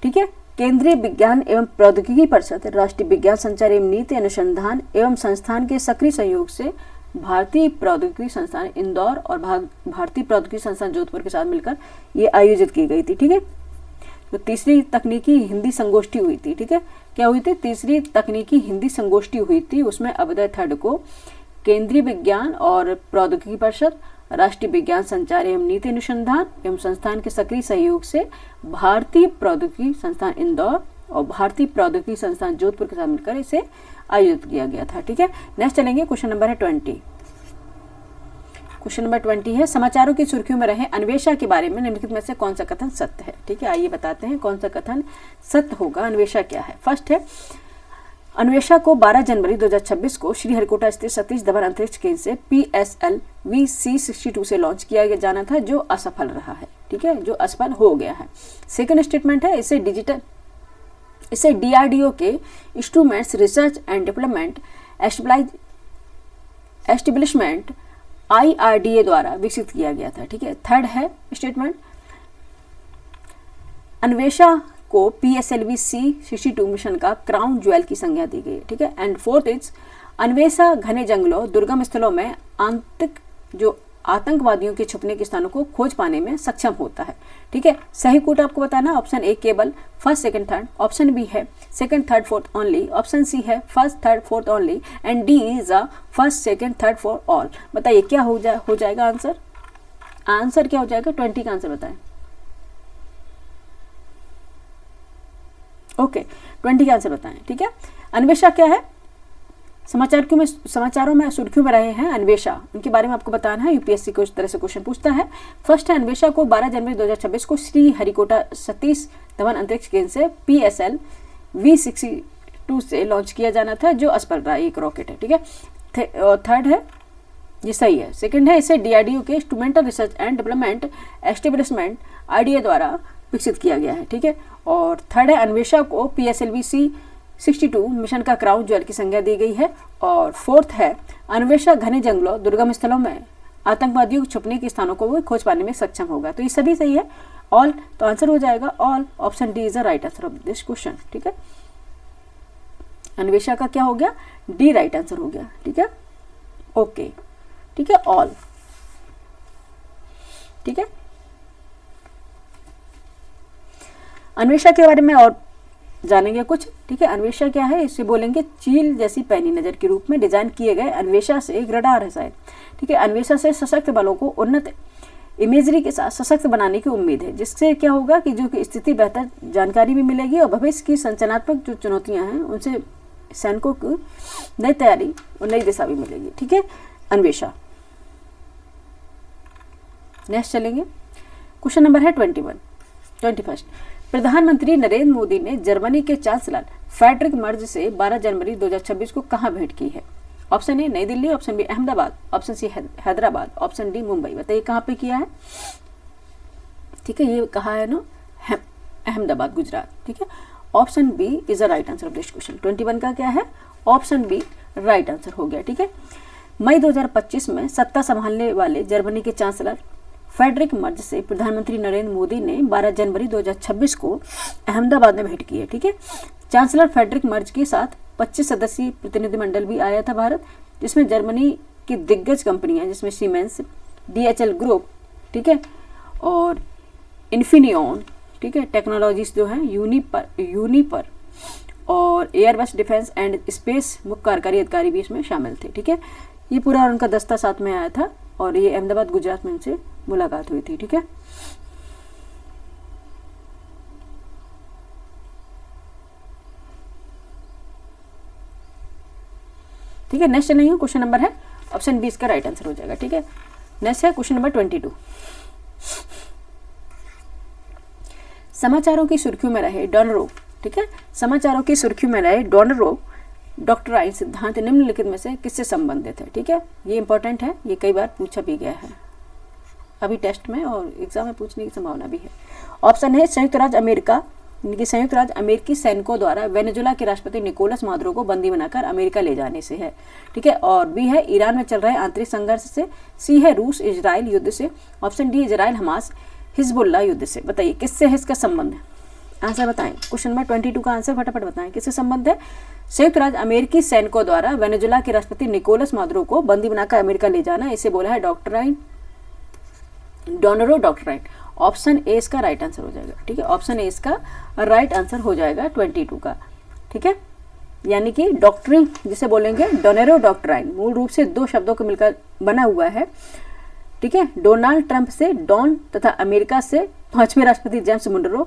ठीक है, केंद्रीय विज्ञान एवं प्रौद्योगिकी परिषद, राष्ट्रीय विज्ञान संचार एवं नीति अनुसंधान एवं संस्थान के सक्रिय सहयोग से भारतीय प्रौद्योगिकी संस्थान इंदौर और भारतीय प्रौद्योगिकी संस्थान जोधपुर के साथ मिलकर ये आयोजित की गई थी, ठीक है। तो तीसरी तकनीकी हिंदी संगोष्ठी हुई थी, ठीक है। क्या हुई थी, तीसरी तकनीकी हिंदी संगोष्ठी हुई थी। उसमें अभ्युदय थर्ड को केंद्रीय विज्ञान और प्रौद्योगिकी परिषद, राष्ट्रीय विज्ञान संचार एवं नीति अनुसंधान एवं संस्थान के सक्रिय सहयोग से भारतीय प्रौद्योगिकी संस्थान इंदौर और भारतीय प्रौद्योगिकी संस्थान जोधपुर के साथ मिलकर इसे आयोजित किया गया था, ठीक है। नेक्स्ट चलेंगे, क्वेश्चन नंबर है 20। क्वेश्चन नंबर 20 है समाचारों की सुर्खियों में रहे अन्वेषा के बारे में निम्नलिखित में से कौन सा कथन सत्य है, ठीक है। आइए बताते हैं कौन सा कथन सत्य होगा। अन्वेषा क्या है। फर्स्ट है अन्वेषा को 12 जनवरी 2026 को श्रीहरिकोटा स्थित सतीश धवन अंतरिक्ष केंद्र से PSL VC62 से लॉन्च किया जाना था, जो असफल रहा है, ठीक है, जो असफल हो गया है। सेकंड स्टेटमेंट है इसे DRDO के instruments research and development establishment IRDA द्वारा विकसित किया गया था, ठीक है। थर्ड है स्टेटमेंट अन्वेषा को PSLV C62 मिशन का क्राउन ज्वेल की संज्ञा दी गई, ठीक है। एंड फोर्थ इज अन्वेषा घने जंगलों दुर्गम स्थलों में आतंकवादियों के छुपने के स्थानों को खोज पाने में सक्षम होता है, ठीक है। सही कोट आपको बताना, ऑप्शन ए केवल first second third, option B है second third fourth only, option C है first third fourth only and D is a first second third fourth all. बताइए क्या हो जाएगा आंसर। आंसर क्या हो जाएगा 20 का आंसर बताएं। ओके 20 का आंसर बताएं, ठीक है। अन्वेषा क्या है, समाचारों में सुर्खियों में रहे हैं अन्वेषा, उनके बारे में आपको बताना है। यूपीएससी को इस तरह से क्वेश्चन पूछता है। फर्स्ट है अन्वेषा को 12 जनवरी 2026 को श्रीहरिकोटा सतीश धवन अंतरिक्ष केंद्र से PSL V62 से लॉन्च किया जाना था, जो असफल रहा, एक रॉकेट है, ठीक है। और थर्ड है ये सही है। सेकंड है इसे DRDO के instrumental research and development establishment IDA द्वारा विकसित किया गया है, ठीक है। और थर्ड है अन्वेषा को PSLV C62 मिशन का क्राउन ज्वेल की संज्ञा दी गई है। और फोर्थ है अन्वेषा घने जंगलों दुर्गम स्थलों में आतंकवादियों के छुपने के स्थानों को वो खोज पाने में सक्षम होगा। तो ये सभी सही है, ऑल, तो आंसर हो जाएगा all. Option D is the right answer of this question, ठीक है। अन्वेषा का क्या हो गया, डी राइट आंसर हो गया, ठीक है। ओके, ठीक है, ऑल, ठीक है। अन्वेषा के बारे में और जानेंगे कुछ, ठीक है। अन्वेषा क्या है, इसे बोलेंगे चील जैसी पैनी नजर के रूप में डिजाइन किए गए अन्वेषा से एक रडार है शायद, ठीक है। अन्वेषा से सशक्त बलों को उन्नत इमेजरी के साथ सशक्त बनाने की उम्मीद है, जिससे क्या होगा कि जो स्थिति बेहतर जानकारी भी मिलेगी और भविष्य की संचालनात्मक जो चुनौतियां हैं उनसे सैनिकों को नई तैयारी और नई दिशा भी मिलेगी, ठीक है। अन्वेषा। नेक्स्ट चलेंगे, क्वेश्चन नंबर है 21। प्रधानमंत्री नरेंद्र मोदी ने जर्मनी के चांसलर फ्रेडरिक मर्ज से 12 जनवरी 2026 को कहां भेंट की है। Option A New Delhi, option B Ahmedabad, option C Hyderabad, option D Mumbai. बताइए कहां पे किया है, ठीक है। ये कहा है ना, अहमदाबाद गुजरात, ठीक है। Option B is the right answer of this question. 21 का क्या है, ऑप्शन बी राइट आंसर हो गया, ठीक है। मई 2025 में सत्ता संभालने वाले जर्मनी के चांसलर फ्रेडरिक मर्ज से प्रधानमंत्री नरेंद्र मोदी ने 12 जनवरी 2026 को अहमदाबाद में भेंट की है, ठीक है। चांसलर फ्रेडरिक मर्ज के साथ 25 सदस्यीय प्रतिनिधिमंडल भी आया था भारत, जिसमें जर्मनी की दिग्गज कंपनियां जिसमें सीमेंस, DHL ग्रुप, ठीक है, और इन्फिनियन, ठीक है, टेक्नोलॉजीज जो हैं, यूनिपर और एयरबस डिफेंस एंड स्पेस मुख्य कार्यकारी अधिकारी भी इसमें शामिल थे। ठीक है, ये पूरा उनका दस्ता साथ में आया था और ये अहमदाबाद गुजरात में इनसे मुलाकात हुई थी। ठीक है, ठीक है, नेक्स्ट चलेंगे, क्वेश्चन नंबर है ऑप्शन बी इसका राइट आंसर हो जाएगा। ठीक है, नेक्स्ट है क्वेश्चन नंबर 22। समाचारों की सुर्खियों में रहे डॉनरो, ठीक है, समाचारों की सुर्खियों में रहे डॉनरो डॉक्टराइन सिद्धांत निम्नलिखित में से किससे संबंधित है। ठीक है, ये इंपॉर्टेंट है, ये कई बार पूछा भी गया है अभी टेस्ट में और एग्जाम में पूछने की संभावना भी है। ऑप्शन है संयुक्त राज्य अमेरिका, संयुक्त राज्य अमेरिकी सैनिकों द्वारा वेनेजुला के राष्ट्रपति निकोलस मादुरो को बंदी बनाकर अमेरिका ले जाने से है। ठीक है, और बी है ईरान में चल रहे आंतरिक संघर्ष से, सी है रूस इजराइल युद्ध से, option D Israel Hamas Hezbollah युद्ध से। बताइए किससे है इसका संबंध है, आंसर बताएं। क्वेश्चन नंबर 22 का आंसर फटाफट बताएं, किससे संबंध है। संयुक्त राज्य अमेरिकी सैनिकों द्वारा वेनेजुला के राष्ट्रपति निकोलस मादुरो को बंदी बनाकर अमेरिका ले जाना, इसे बोला है डॉनरो डॉक्ट्राइन। ऑप्शन ए इसका राइट आंसर हो जाएगा। ठीक है, ऑप्शन ए इसका राइट आंसर हो जाएगा 22 का। ठीक है, यानी कि डॉक्ट्रिन जिसे बोलेंगे डोनेरो डॉक्ट्राइन, मूल रूप से दो शब्दों को मिलकर बना हुआ है। ठीक है, डोनाल्ड ट्रंप से डॉन तथा अमेरिका से 5वें राष्ट्रपति जेम्स मुनरो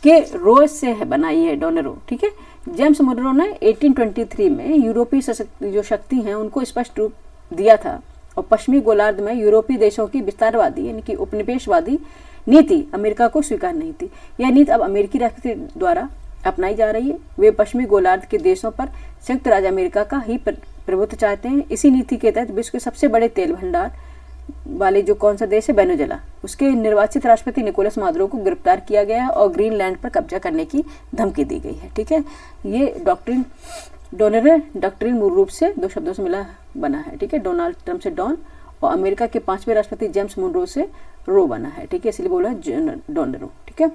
के रो से है बनाई है डोनेरो। ठीक है, जेम्स मुनरो ने 1823 में यूरोपीय जो शक्ति हैं उनको स्पष्ट रूप दिया था और पश्चिमी गोलार्ध में यूरोपीय देशों की विस्तारवादी यानी कि उपनिवेशवादी नीति अमेरिका को स्वीकार नहीं थी। यह नीति अब अमेरिकी राष्ट्रपति द्वारा अपनाई जा रही है। वे पश्चिमी गोलार्ध के देशों पर संयुक्त राज्य अमेरिका का ही प्रभुत्व चाहते हैं। इसी नीति के तहत विश्व के सबसे बड़े तेल भंडार वाले जो कौन सा देश है वेनेजुला, उसके निर्वाचित राष्ट्रपति निकोलस मादुरो को गिरफ्तार किया गया है और ग्रीनलैंड पर कब्जा करने की धमकी दी गई है। ठीक है, ये डोनेरो डॉक्ट्रिन मूल रूप से दो शब्दों से मिला बना है। ठीक है, डोनाल्ड ट्रंप से डॉन और अमेरिका के 5वें राष्ट्रपति जेम्स मुनरो से रो बना है। ठीक है, इसलिए बोला डोनेरो। ठीक है,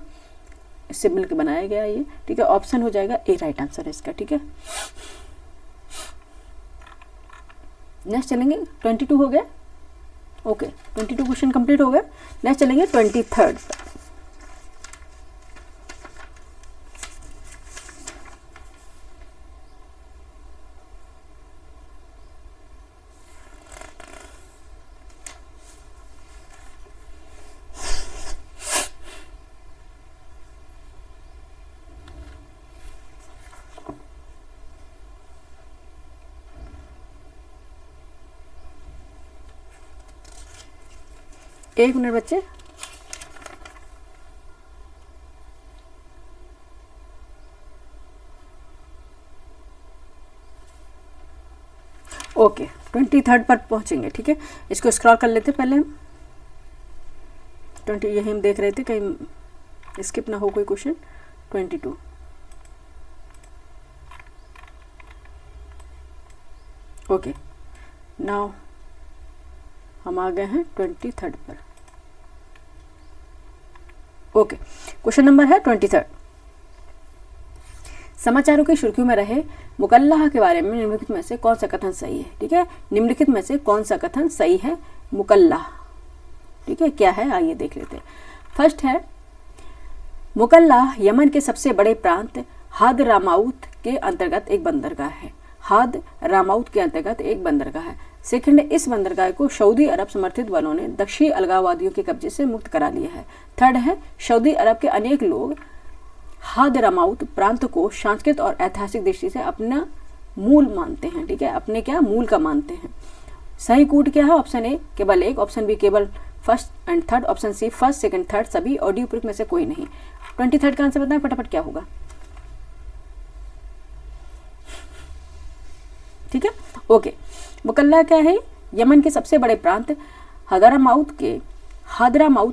इससे मिलकर बनाया गया ये। ठीक है, ऑप्शन हो जाएगा ए राइट आंसर है इसका। ठीक है, नेक्स्ट चलेंगे 22 हो गया। ओके, 22 क्वेश्चन कंप्लीट हो गया। नेक्स्ट चलेंगे 23rd। एक मिनट बच्चे, ओके 23rd पर पहुंचेंगे। ठीक है, इसको स्क्रॉल कर लेते पहले हम 20 यही हम देख रहे थे कहीं स्किप ना हो कोई क्वेश्चन। 22 ओके, नाउ हम आ गए हैं 23rd पर। ओके, क्वेश्चन नंबर है 23rd। समाचारों की सुर्खियों में रहे मुकल्लाह के बारे में निम्नलिखित में से कौन सा कथन सही है। ठीक है, निम्नलिखित में से कौन सा कथन सही है मुकल्लाह। ठीक है, क्या है आइए देख लेते हैं। फर्स्ट है मुकल्लाह यमन के सबसे बड़े प्रांत हाद रामाउत के अंतर्गत एक बंदरगाह है। हाद रामाउत के अंतर्गत एक बंदरगाह है। सेकंड, इस बंदरगाह को सऊदी अरब समर्थित बलों ने दक्षिणी अलगाववादियों के कब्जे से मुक्त करा लिया है। थर्ड है सऊदी अरब के अनेक लोग हाद रामाउत प्रांत को सांस्कृतिक और ऐतिहासिक दृष्टि से अपना मूल मानते हैं। ठीक है, अपने क्या मूल का मानते हैं। सही कूट क्या है, ऑप्शन ए केवल एक, ऑप्शन बी केवल first and third, option C first second third सभी और डी उपयुक्त में से कोई नहीं। 23rd का आंसर बताएं फटाफट क्या होगा। ठीक है, ओके, मुकल्ला क्या है, यमन के सबसे बड़े प्रांत हादरामाउत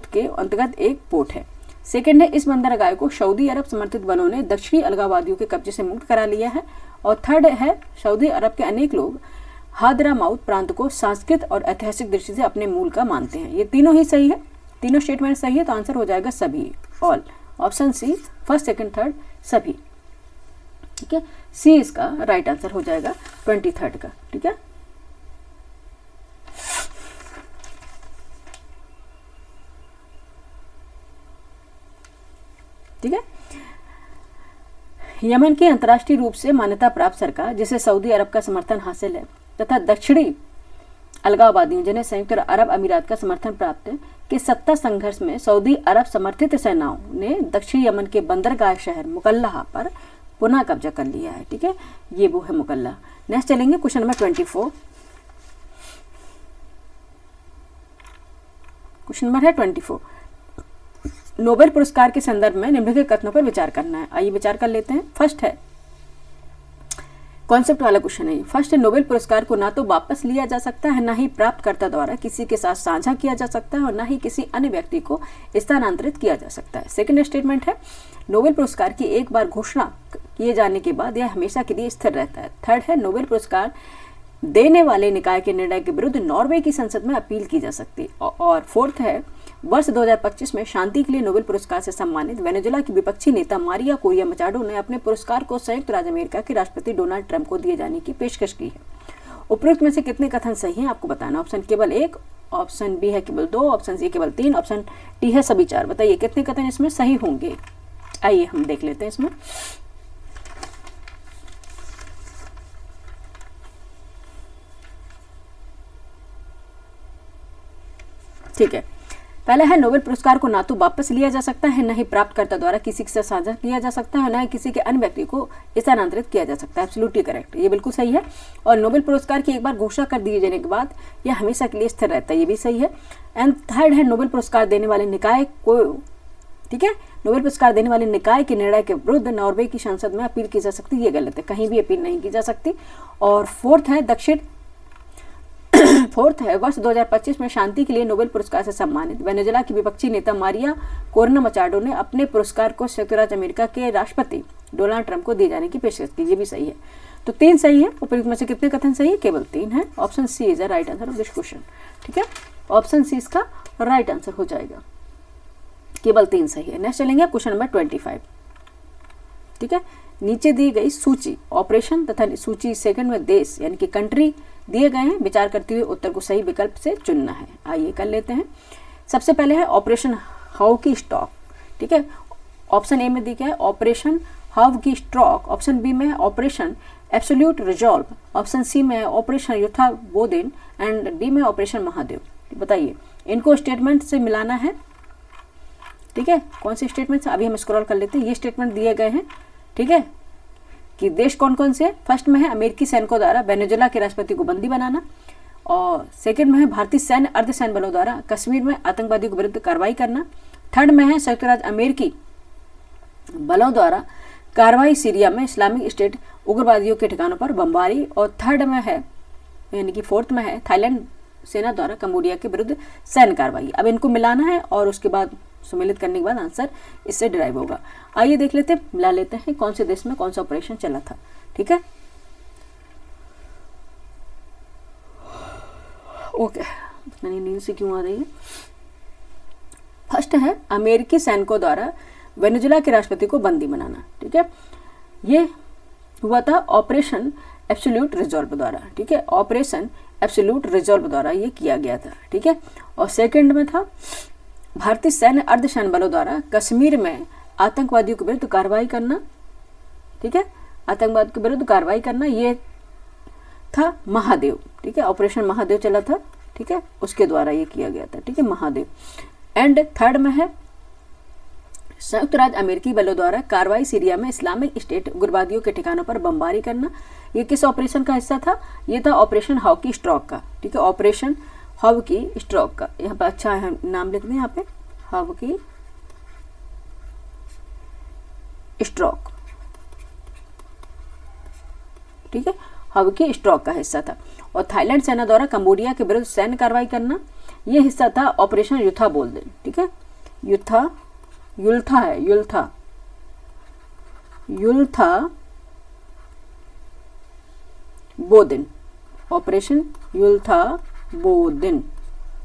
के अंतर्गत एक पोर्ट है। सेकंड है, इस बंदरगाह को सऊदी अरब समर्थित बलों ने दक्षिणी अलगाववादियों के कब्जे से मुक्त करा लिया है। और थर्ड है, सऊदी अरब के अनेक लोग हादरामाउत प्रांत को सांस्कृतिक और ऐतिहासिक दृष्टि से अपने मूल का मानते हैं। ये तीनों ही सही है, तीनों स्टेटमेंट सही है, तो आंसर हो जाएगा सभी, all. Option C first second third सभी। ठीक है, सी इसका राइट आंसर हो जाएगा 23rd का। ठीक है, यमन की अंतर्राष्ट्रीय रूप से मान्यता प्राप्त सरकार, जिसे सऊदी अरब का समर्थन हासिल है, तथा दक्षिणी अलगाववादियों, जिन्हें संयुक्त अरब अमीरात का समर्थन प्राप्त है, के सत्ता संघर्ष में सऊदी अरब समर्थित सेनाओं ने दक्षिणी यमन के बंदरगाह शहर मुकल्ला पर पुनः कब्जा कर लिया है। ठीक है, ये वो है मुकल्ला। नेक्स्ट चलेंगे क्वेश्चन नंबर 24। क्वेश्चन नंबर है 24। नोबेल पुरस्कार के संदर्भ में निम्नलिखित कथनों पर विचार करना है। आइए विचार कर लेते हैं। फर्स्ट है, कॉन्सेप्ट वाला क्वेश्चन है। फर्स्ट है, नोबेल पुरस्कार को ना तो वापस लिया जा सकता है, ना ही प्राप्तकर्ता द्वारा किसी के साथ साझा किया जा सकता है, और ना ही किसी अन्य व्यक्ति को स्थानांतरित किया जा सकता है। सेकंड स्टेटमेंट है, नोबेल पुरस्कार की एक बार घोषणा किए जाने के बाद यह हमेशा के लिए स्थिर रहता है। थर्ड है, नोबेल पुरस्कार देने वाले निकाय के निर्णय के विरुद्ध नॉर्वे की संसद में अपील की जा सकती है। और फोर्थ है, वर्ष 2025 में शांति के लिए नोबेल पुरस्कार से सम्मानित वेनेजुएला की विपक्षी नेता मारिया कोरिया मचाडो ने अपने पुरस्कार को संयुक्त राज्य अमेरिका के राष्ट्रपति डोनाल्ड ट्रंप को दिए जाने की पेशकश की है। उपरोक्त में से कितने कथन सही हैं आपको बताना। ऑप्शन केवल 1, ऑप्शन बी है केवल 2, ऑप्शन सी केवल 3, ऑप्शन डी है सभी 4। बताइए कितने कथन इसमें सही होंगे। आइए हम देख लेते हैं इसमें। ठीक है, पहला है, नोबेल पुरस्कार को ना तो वापस लिया जा सकता है, न ही प्राप्तकर्ता द्वारा किसी के साथ साझा किया जा सकता है, न ही किसी के अन्य व्यक्ति को स्थानांतरित किया जा सकता है। एब्सोल्युटली करेक्ट, ये बिल्कुल सही है। और नोबेल पुरस्कार की एक बार घोषणा कर दिए जाने के बाद यह हमेशा के लिए स्थिर रहता है, ये भी सही है। एंड थर्ड है, नोबेल पुरस्कार देने वाले निकाय को, ठीक है, नोबेल पुरस्कार देने वाले निकाय के निर्णय के विरुद्ध नॉर्वे की संसद में अपील की जा सकती है, ये गलत है, कहीं भी अपील नहीं की जा सकती। और फोर्थ है, वर्ष 2025 में शांति के लिए नोबेल पुरस्कार से सम्मानित वेनेजुएला की विपक्षी नेता मारिया कोरिया मचाडो ने अपने पुरस्कार को संयुक्त राज्य अमेरिका के राष्ट्रपति डोनाल्ड ट्रंप को दिए जाने की पेशकश की, ये भी सही है। तो 3 सही है। उपयुक्त में से कितने कथन सही है? केवल 3 है। Option C is the right answer of this question. ठीक है, ऑप्शन सी इसका राइट आंसर हो जाएगा, केवल 3 सही है। नेक्स्ट चलेंगे क्वेश्चन नंबर 25। ठीक है, नीचे दी गई सूची ऑपरेशन तथा सूची सेकंड में देश यानी कि कंट्री दिए गए हैं, विचार करते हुए उत्तर को सही विकल्प से चुनना है। आइए कर लेते हैं। सबसे पहले है ऑपरेशन हाउ की स्टॉक। ठीक है, ऑप्शन ए में दी गया है ऑपरेशन हाउ की स्टॉक, ऑप्शन बी में है operation absolute resolve, option C में है ऑपरेशन युद्धा बोदिन एंड डी में ऑपरेशन महादेव। बताइए इनको स्टेटमेंट से मिलाना है। ठीक है, कौन से स्टेटमेंट से, अभी हम स्क्रॉल कर लेते हैं। ये स्टेटमेंट दिए गए हैं, ठीक है, कि देश कौन कौन से। फर्स्ट में है अमेरिकी सैनिकों द्वारा वेनेजुएला के राष्ट्रपति को बंदी बनाना, और सेकंड में है भारतीय सैन्य अर्धसैन्य बलों द्वारा कश्मीर में आतंकवादियों के विरुद्ध कार्रवाई करना, थर्ड में है संयुक्त राज्य अमेरिकी बलों द्वारा कार्रवाई सीरिया में इस्लामिक स्टेट उग्रवादियों के ठिकानों पर बमबारी, और थर्ड में है यानी कि फोर्थ में है थाईलैंड सेना द्वारा कंबोडिया के विरुद्ध सैन्य कार्रवाई। अब इनको मिलाना है और उसके बाद सम्मिलित करने के बाद आंसर इससे डिराइव होगा। आइए देख लेते हैं, मिला लेते हैं कौन से देश में कौन सा ऑपरेशन चला था। ठीक है, ओके, पता नहीं नींद से क्यों आ रही है। फर्स्ट है अमेरिकी सैनिकों द्वारा वेनेजुएला के राष्ट्रपति को बंदी बनाना। ठीक है, ये हुआ था ऑपरेशन एब्सोल्यूट रिजॉल्व द्वारा। ठीक है, ऑपरेशन एब्सोल्यूट रिजॉल्व द्वारा ये किया गया था। ठीक है, और सेकंड में था भारतीय सैन्य अर्धसैन्य बलों द्वारा कश्मीर में आतंकवादियों के विरुद्ध कार्रवाई करना। ठीक है, आतंकवाद के विरुद्ध कार्रवाई करना, ये था महादेव। ठीक है, ऑपरेशन महादेव चला था। ठीक है, उसके द्वारा ये किया गया था। ठीक है, महादेव। एंड थर्ड में है संयुक्त राज्य अमेरिकी बलों द्वारा कार्रवाई सीरिया में इस्लामिक स्टेट उग्रवादियों के ठिकानों पर बमबारी करना। ये किस ऑपरेशन का हिस्सा था? ये था ऑपरेशन हाउ की स्ट्रोक का। ठीक है, ऑपरेशन हाउ की स्ट्रोक का, यहाँ पे अच्छा है नाम लिख दें, यहाँ पे हाउ की स्ट्रोक। ठीक है, हाउ की स्ट्रोक का हिस्सा था। और थाईलैंड सेना द्वारा कंबोडिया के विरुद्ध सैन्य कार्रवाई करना, यह हिस्सा था ऑपरेशन युद्धा बोल्देन। ठीक है, युल्था है, युल्था बोदिन, ऑपरेशन युल्था बोदिन।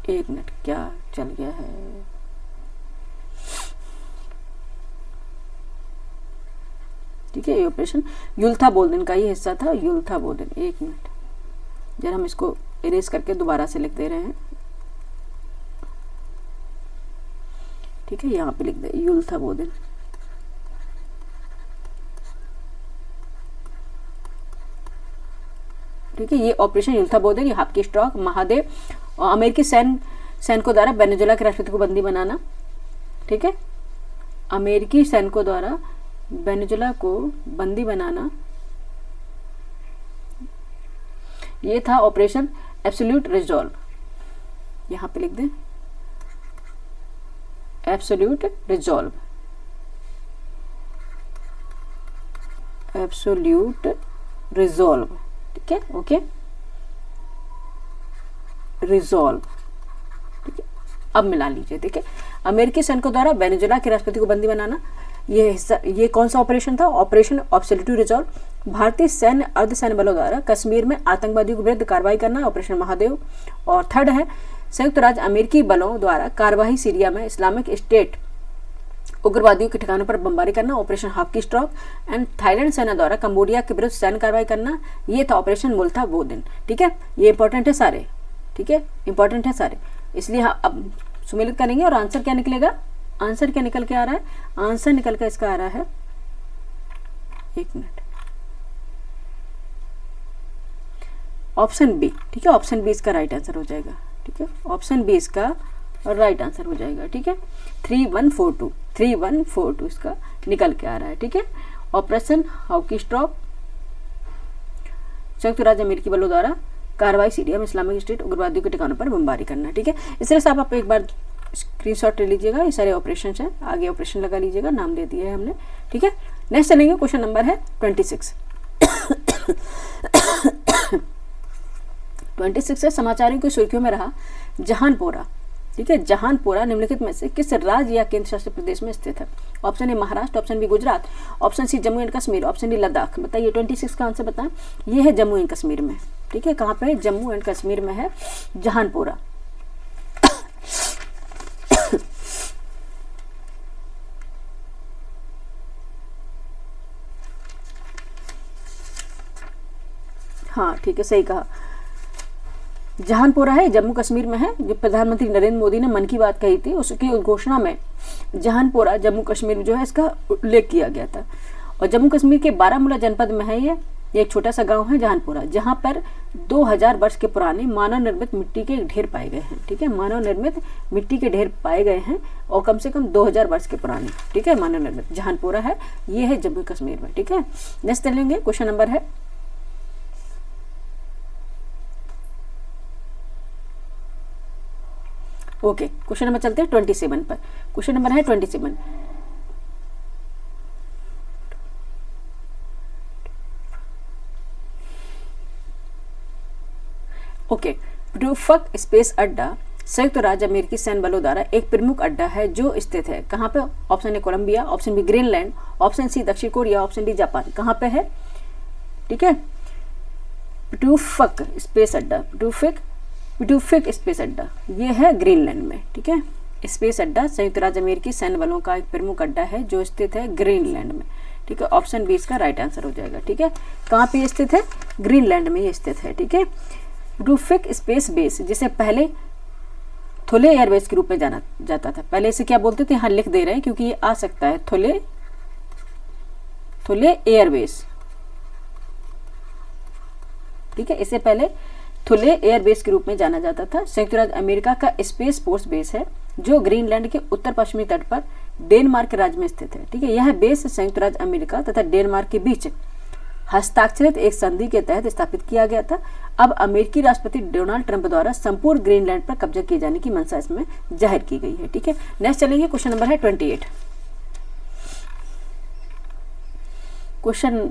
एक मिनट, क्या चल गया है? ठीक है, ये ऑपरेशन युल्था बोदिन का ही हिस्सा था, युल्था बोदिन। एक मिनट, जरा हम इसको इरेज करके दोबारा से लिख दे रहे हैं। ठीक है, यहाँ पे लिख दे युल्था बोदिन। ठीक है। ये ऑपरेशन युद्धाबोधन या हाकी स्ट्रॉक, महादेव, अमेरिकी सैनिकों द्वारा वेनेजुएला के राष्ट्रपति को बंदी बनाना, ठीक है, अमेरिकी सैनिकों द्वारा वेनेजुएला को बंदी बनाना, ये था ऑपरेशन एब्सोल्यूट रिजॉल्व। यहां पे लिख दें एब्सोल्यूट रिजॉल्व, एब्सोल्यूट रिजॉल्व, ठीक है, ओके, रिजॉल्व, ठीक है। अब मिला लीजिए, ठीक है, अमेरिकी सैनिकों द्वारा वेनेजुएला के राष्ट्रपति को बंदी बनाना, ये कौन सा ऑपरेशन था? Operation absolute resolve. भारतीय सैन्य अर्धसैन्य बलों द्वारा कश्मीर में आतंकवादियों के विरुद्ध कार्रवाई करना, ऑपरेशन महादेव। और थर्ड है संयुक्त राज्य अमेरिकी बलों द्वारा कार्यवाही सीरिया में इस्लामिक स्टेट उग्रवादियों के ठिकानों पर बमबारी करना, operation hockey stroke. And Thailand सेना द्वारा कंबोडिया के विरुद्ध सैन्य कार्रवाई करना, ये था ऑपरेशन मुल्था वो दिन, ठीक है। ये इंपॉर्टेंट है सारे, ठीक है, इंपॉर्टेंट है सारे, इसलिए अब सुमेलित करेंगे। और आंसर क्या निकलेगा? आंसर क्या निकल के आ रहा है? आंसर निकल के इसका आ रहा है, एक मिनट, ऑप्शन बी, ठीक है, ऑप्शन बी इसका राइट आंसर हो जाएगा, ठीक है, ऑप्शन बी इसका राइट आंसर हो जाएगा, ठीक है। 3142 इसका निकल के आ रहा है, ठीक है। ऑपरेशन हाकी स्ट्रॉक, संयुक्त राज्य अमेरिकी बलों द्वारा कार्रवाई सीरिया में इस्लामिक स्टेट उग्रवादियों के ठिकानों पर बमबारी करना, ठीक है। इस तरह से आप एक बार स्क्रीनशॉट ले लीजिएगा, ये सारे ऑपरेशन हैं, आगे ऑपरेशन लगा लीजिएगा, नाम दे दिए है हमने, ठीक है। नेक्स्ट चलेंगे, क्वेश्चन नंबर है 26। 26 है, समाचारों की सुर्खियों में रहा जहानपुरा, ठीक है, जहानपुरा निम्नलिखित में से किस राज्य या केंद्र शासित प्रदेश में स्थित है? Option A Maharashtra, option B Gujarat, option C Jammu and Kashmir, option D Ladakh. बताइए 26 का आंसर बताएं। ये है जम्मू एंड कश्मीर में, ठीक है, कहाँ पे है? जम्मू एंड कश्मीर में है जहानपुरा। हाँ ठीक है, सही कहा, जहानपुरा है, जम्मू कश्मीर में है। जो प्रधानमंत्री नरेंद्र मोदी ने मन की बात कही थी, उसकी घोषणा में जहानपुरा जम्मू कश्मीर जो है इसका उल्लेख किया गया था। और जम्मू कश्मीर के बारामूला जनपद में है ये एक छोटा सा गांव है जहानपुरा, जहां पर 2000 वर्ष के पुराने मानव निर्मित मिट्टी के ढेर पाए गए हैं, ठीक है, मानव निर्मित मिट्टी के ढेर पाए गए हैं और कम से कम 2000 वर्ष के पुराने, ठीक है, मानव निर्मित जहानपुरा है, ये है जम्मू कश्मीर में, ठीक है। नेक्स्ट चलेंगे, क्वेश्चन नंबर है ओके, क्वेश्चन नंबर चलते हैं 27 पर। क्वेश्चन नंबर है 27। ओके, प्टूफक स्पेस अड्डा संयुक्त राज्य अमेरिकी सैन्य बलों द्वारा एक प्रमुख अड्डा है जो स्थित है कहाँ पे? Option A Colombia, option B Greenland, option C दक्षिण कोरिया, ऑप्शन डी जापान। कहाँ पे है? ठीक है, प्टूफक स्पेस अड्डा, प्टूफिक स्पेस अड्डा ये है ग्रीनलैंड में, ठीक है। स्पेस अड्डा संयुक्त राज्य अमेरिकी सैन्य बलों का एक प्रमुख अड्डा है जो स्थित है ग्रीनलैंड में, ठीक है। ऑप्शन बी इसका राइट आंसर हो जाएगा, ठीक है। कहाँ पे स्थित है? ग्रीनलैंड में ये स्थित है, ठीक है। प्टूफिक स्पेस बेस जिसे पहले थुले एयरबेस के रूप में जाना जाता था, पहले इसे क्या बोलते थे, यहाँ लिख दे रहे हैं क्योंकि ये आ सकता है, थुले एयरबेस, ठीक है। इससे पहले थुले एयरबेस के रूप में जाना जाता था। संयुक्त राज्य अमेरिका का स्पेस फोर्स बेस है जो ग्रीनलैंड के उत्तर पश्चिमी तट पर डेनमार्क राज्य में स्थित है, ठीक है। यह बेस संयुक्त राज्य अमेरिका तथा डेनमार्क के बीच हस्ताक्षरित एक संधि के तहत स्थापित किया गया था। अब अमेरिकी राष्ट्रपति डोनाल्ड ट्रंप द्वारा संपूर्ण ग्रीनलैंड पर कब्जा किए जाने की मंशा इसमें जाहिर की गई है, ठीक है। नेक्स्ट चलेंगे, क्वेश्चन नंबर है 28। क्वेश्चन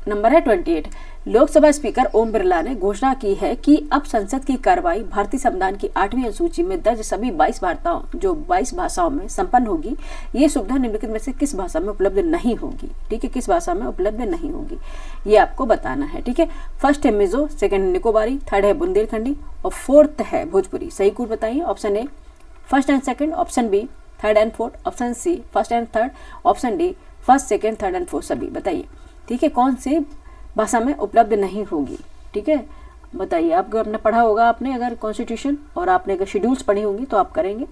नंबर है 28। लोकसभा स्पीकर ओम बिरला ने घोषणा की है कि अब संसद की कार्रवाई भारतीय संविधान की 8वीं अनुसूची में दर्ज सभी 22 भाषाओं में संपन्न होगी। ये सुविधा निम्नलिखित में से किस भाषा में उपलब्ध नहीं होगी, ठीक है, किस भाषा में उपलब्ध नहीं होगी ये आपको बताना है, ठीक है। फर्स्ट है मिजो, सेकंड है निकोबारी, थर्ड है बुंदेलखंडी और फोर्थ है भोजपुरी। सही कूट बताइए। Option A first and second, option B third and fourth, option C first and third, option D first second third and fourth, सभी बताइए, ठीक है, कौन सी भाषा में उपलब्ध नहीं होगी, ठीक है, बताइए। आपको आपने पढ़ा होगा, आपने अगर कॉन्स्टिट्यूशन और आपने अगर शेड्यूल्स पढ़ी होंगी तो आप करेंगे,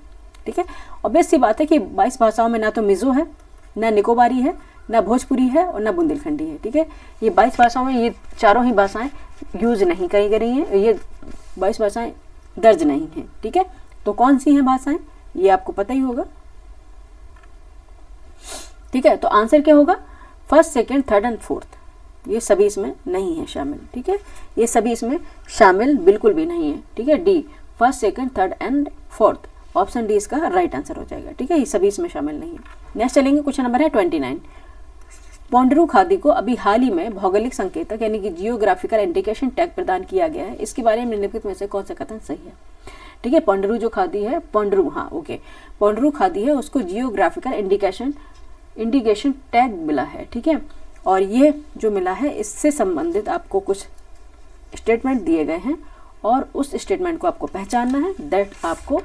ठीक है। ऑब्वियस सी बात है कि 22 भाषाओं में ना तो मिजो है, ना निकोबारी है, ना भोजपुरी है और ना बुंदेलखंडी है। ठीक है, ये 22 भाषाओं में ये चारों ही भाषाएं यूज नहीं करी गई हैं, ये 22 भाषाएं दर्ज नहीं हैं। ठीक है, तो कौन सी हैं भाषाएं, ये आपको पता ही होगा। ठीक है, तो आंसर क्या होगा, first, second, third and fourth, ये सभी इसमें नहीं है शामिल। ठीक है, ये सभी इसमें शामिल बिल्कुल भी नहीं है। ठीक है, D, first, second, third and fourth, option D इसका राइट आंसर हो जाएगा। ठीक है, ये सभी इसमें शामिल नहीं है। नेक्स्ट चलेंगे, क्वेश्चन नंबर है 29। पोंडरू खादी को अभी हाल ही में भौगोलिक संकेतक यानी कि जियोग्राफिकल इंडिकेशन टैग प्रदान किया गया है, इसके बारे में निम्नलिखित में से कौन सा कथन सही है। ठीक है, पोंडरू जो खादी है, पोंडरू, हाँ ओके, पोंडरू खादी है, उसको जियोग्राफिकल इंडिकेशन टैग मिला है। ठीक है, और ये जो मिला है इससे संबंधित आपको कुछ स्टेटमेंट दिए गए हैं और उस स्टेटमेंट को आपको पहचानना है, दैट आपको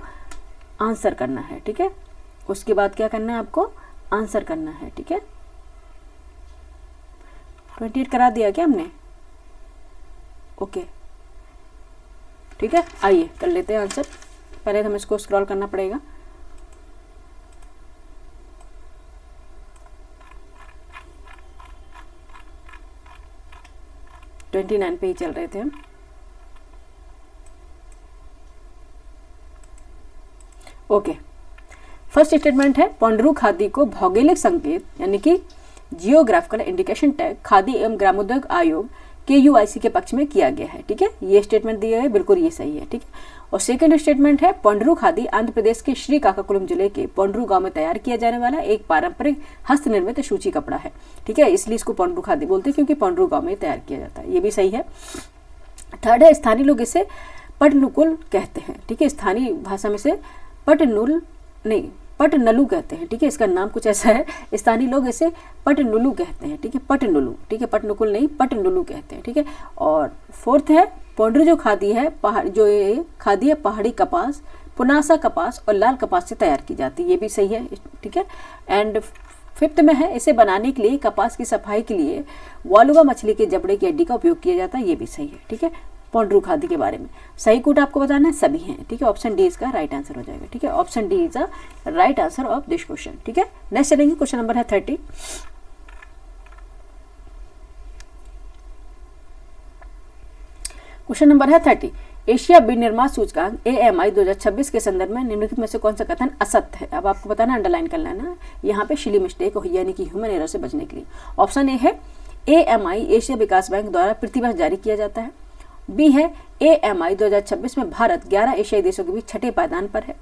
आंसर करना है। ठीक है, उसके बाद क्या करना है, आपको आंसर करना है। ठीक है, 28 करा दिया क्या हमने, ओके। ठीक है, आइए कर लेते हैं आंसर। पहले हमें इसको स्क्रॉल करना पड़ेगा। तो 29 पे ही चल रहे थे हम। ओके, फर्स्ट स्टेटमेंट है, पोंडरू खादी को भौगोलिक संकेत यानी कि जियोग्राफिकल इंडिकेशन टैग खादी एवं ग्रामोद्योग आयोग KUIC के पक्ष में किया गया है। ठीक है, ये स्टेटमेंट दिया है, बिल्कुल ये सही है। ठीक है, और सेकंड स्टेटमेंट है, पोंडरू खादी आंध्र प्रदेश के श्रीकाकुलम जिले के पोंडरू गांव में तैयार किया जाने वाला एक पारंपरिक हस्त निर्मित सूची कपड़ा है। ठीक है, इसलिए इसको पोंडरू खादी बोलते हैं क्योंकि पोंडरू गांव में तैयार किया जाता है, ये भी सही है। थर्ड है, स्थानीय लोग इसे पटनुकुल कहते हैं। ठीक है, स्थानीय भाषा में से पटनलू कहते हैं। ठीक है, इसका नाम कुछ ऐसा है, स्थानीय लोग इसे पटनुलू कहते हैं। ठीक है, पटनुलू, ठीक है, पटनुकुल नहीं, पटनुलू कहते हैं। ठीक है, और फोर्थ है, पोंडरू जो खादी है पहाड़ी कपास, पुनासा कपास और लाल कपास से तैयार की जाती है, ये भी सही है। ठीक है, एंड फिफ्थ में है, इसे बनाने के लिए कपास की सफाई के लिए वालुआ मछली के जबड़े की हड्डी का उपयोग किया जाता है, ये भी सही है। ठीक है, पोंडरू खादी के बारे में सही कोट आपको बताना है, सभी हैं। ठीक है, ऑप्शन डी इसका राइट आंसर हो जाएगा। ठीक है, option D is a right answer of this question. ठीक है, नेक्स्ट चलेंगे, क्वेश्चन नंबर है 30। क्वेश्चन नंबर है 30, एशिया विनिर्माण सूचकांक AMI 2026 के संदर्भ में निम्नलिखित में से कौन सा कथन असत्य है। अब आपको बताना, अंडरलाइन कर लेना, यहाँ पे सिली मिस्टेक यानी कि ह्यूमन एरर से बचने के लिए। ऑप्शन ए है, AMI एशिया विकास बैंक द्वारा प्रतिवर्ष जारी किया जाता है। बी है, AMI 2026 में भारत 11 एशियाई देशों के बीच छठे पायदान पर है।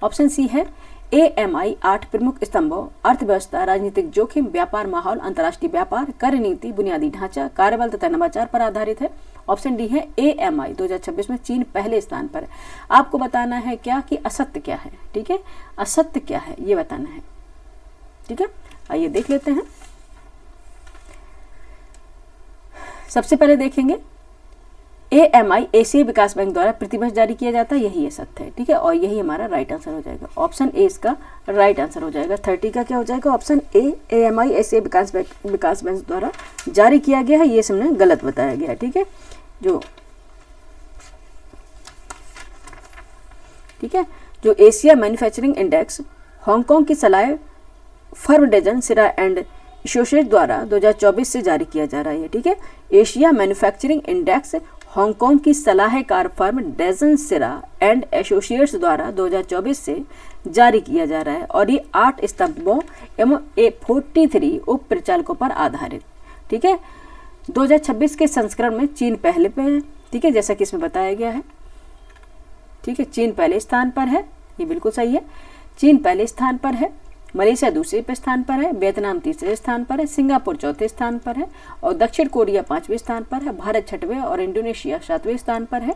ऑप्शन सी है, AMI 8 प्रमुख स्तंभों अर्थव्यवस्था, राजनीतिक जोखिम, व्यापार माहौल, अंतर्राष्ट्रीय व्यापार, कर नीति, बुनियादी ढांचा, कार्यबल तथा नवाचार पर आधारित है। ऑप्शन डी है, AMI 2026 में चीन पहले स्थान पर है। आपको बताना है क्या कि असत्य क्या है। ठीक है, असत्य क्या है ये बताना है। ठीक है, आइए देख लेते हैं। सबसे पहले देखेंगे, AMI एशियाई विकास बैंक द्वारा प्रतिवर्ष जारी किया जाता है, यही सत्य है। ठीक है, और यही हमारा राइट आंसर हो जाएगा। ऑप्शन ए इसका राइट आंसर हो जाएगा। 30 का क्या हो जाएगा, ऑप्शन ए, AMI एशियाई विकास बैंक द्वारा जारी किया गया है, ये हमने गलत बताया गया है। ठीक है, जो एशिया मैन्युफैक्चरिंग इंडेक्स हांगकांग की सलाह फर्म डेजन सिरा एंड एसोसिएट द्वारा 2024 से जारी किया जा रहा है। ठीक है, एशिया मैन्युफैक्चरिंग इंडेक्स हांगकांग की सलाहकार फर्म डेजन सिरा एंड एसोसिएट्स द्वारा 2024 से जारी किया जा रहा है और ये 8 स्तंभों एवं 43 उप प्रचालकों पर आधारित। ठीक है, 2026 के संस्करण में चीन पहले पे है। ठीक है, जैसा कि इसमें बताया गया है। ठीक है, चीन पहले स्थान पर है, ये बिल्कुल सही है। चीन पहले स्थान पर है, मलेशिया दूसरे पे स्थान पर है, वियतनाम तीसरे स्थान पर है, सिंगापुर चौथे स्थान पर है और दक्षिण कोरिया 5वें स्थान पर है, भारत 6वें और इंडोनेशिया 7वें स्थान पर है,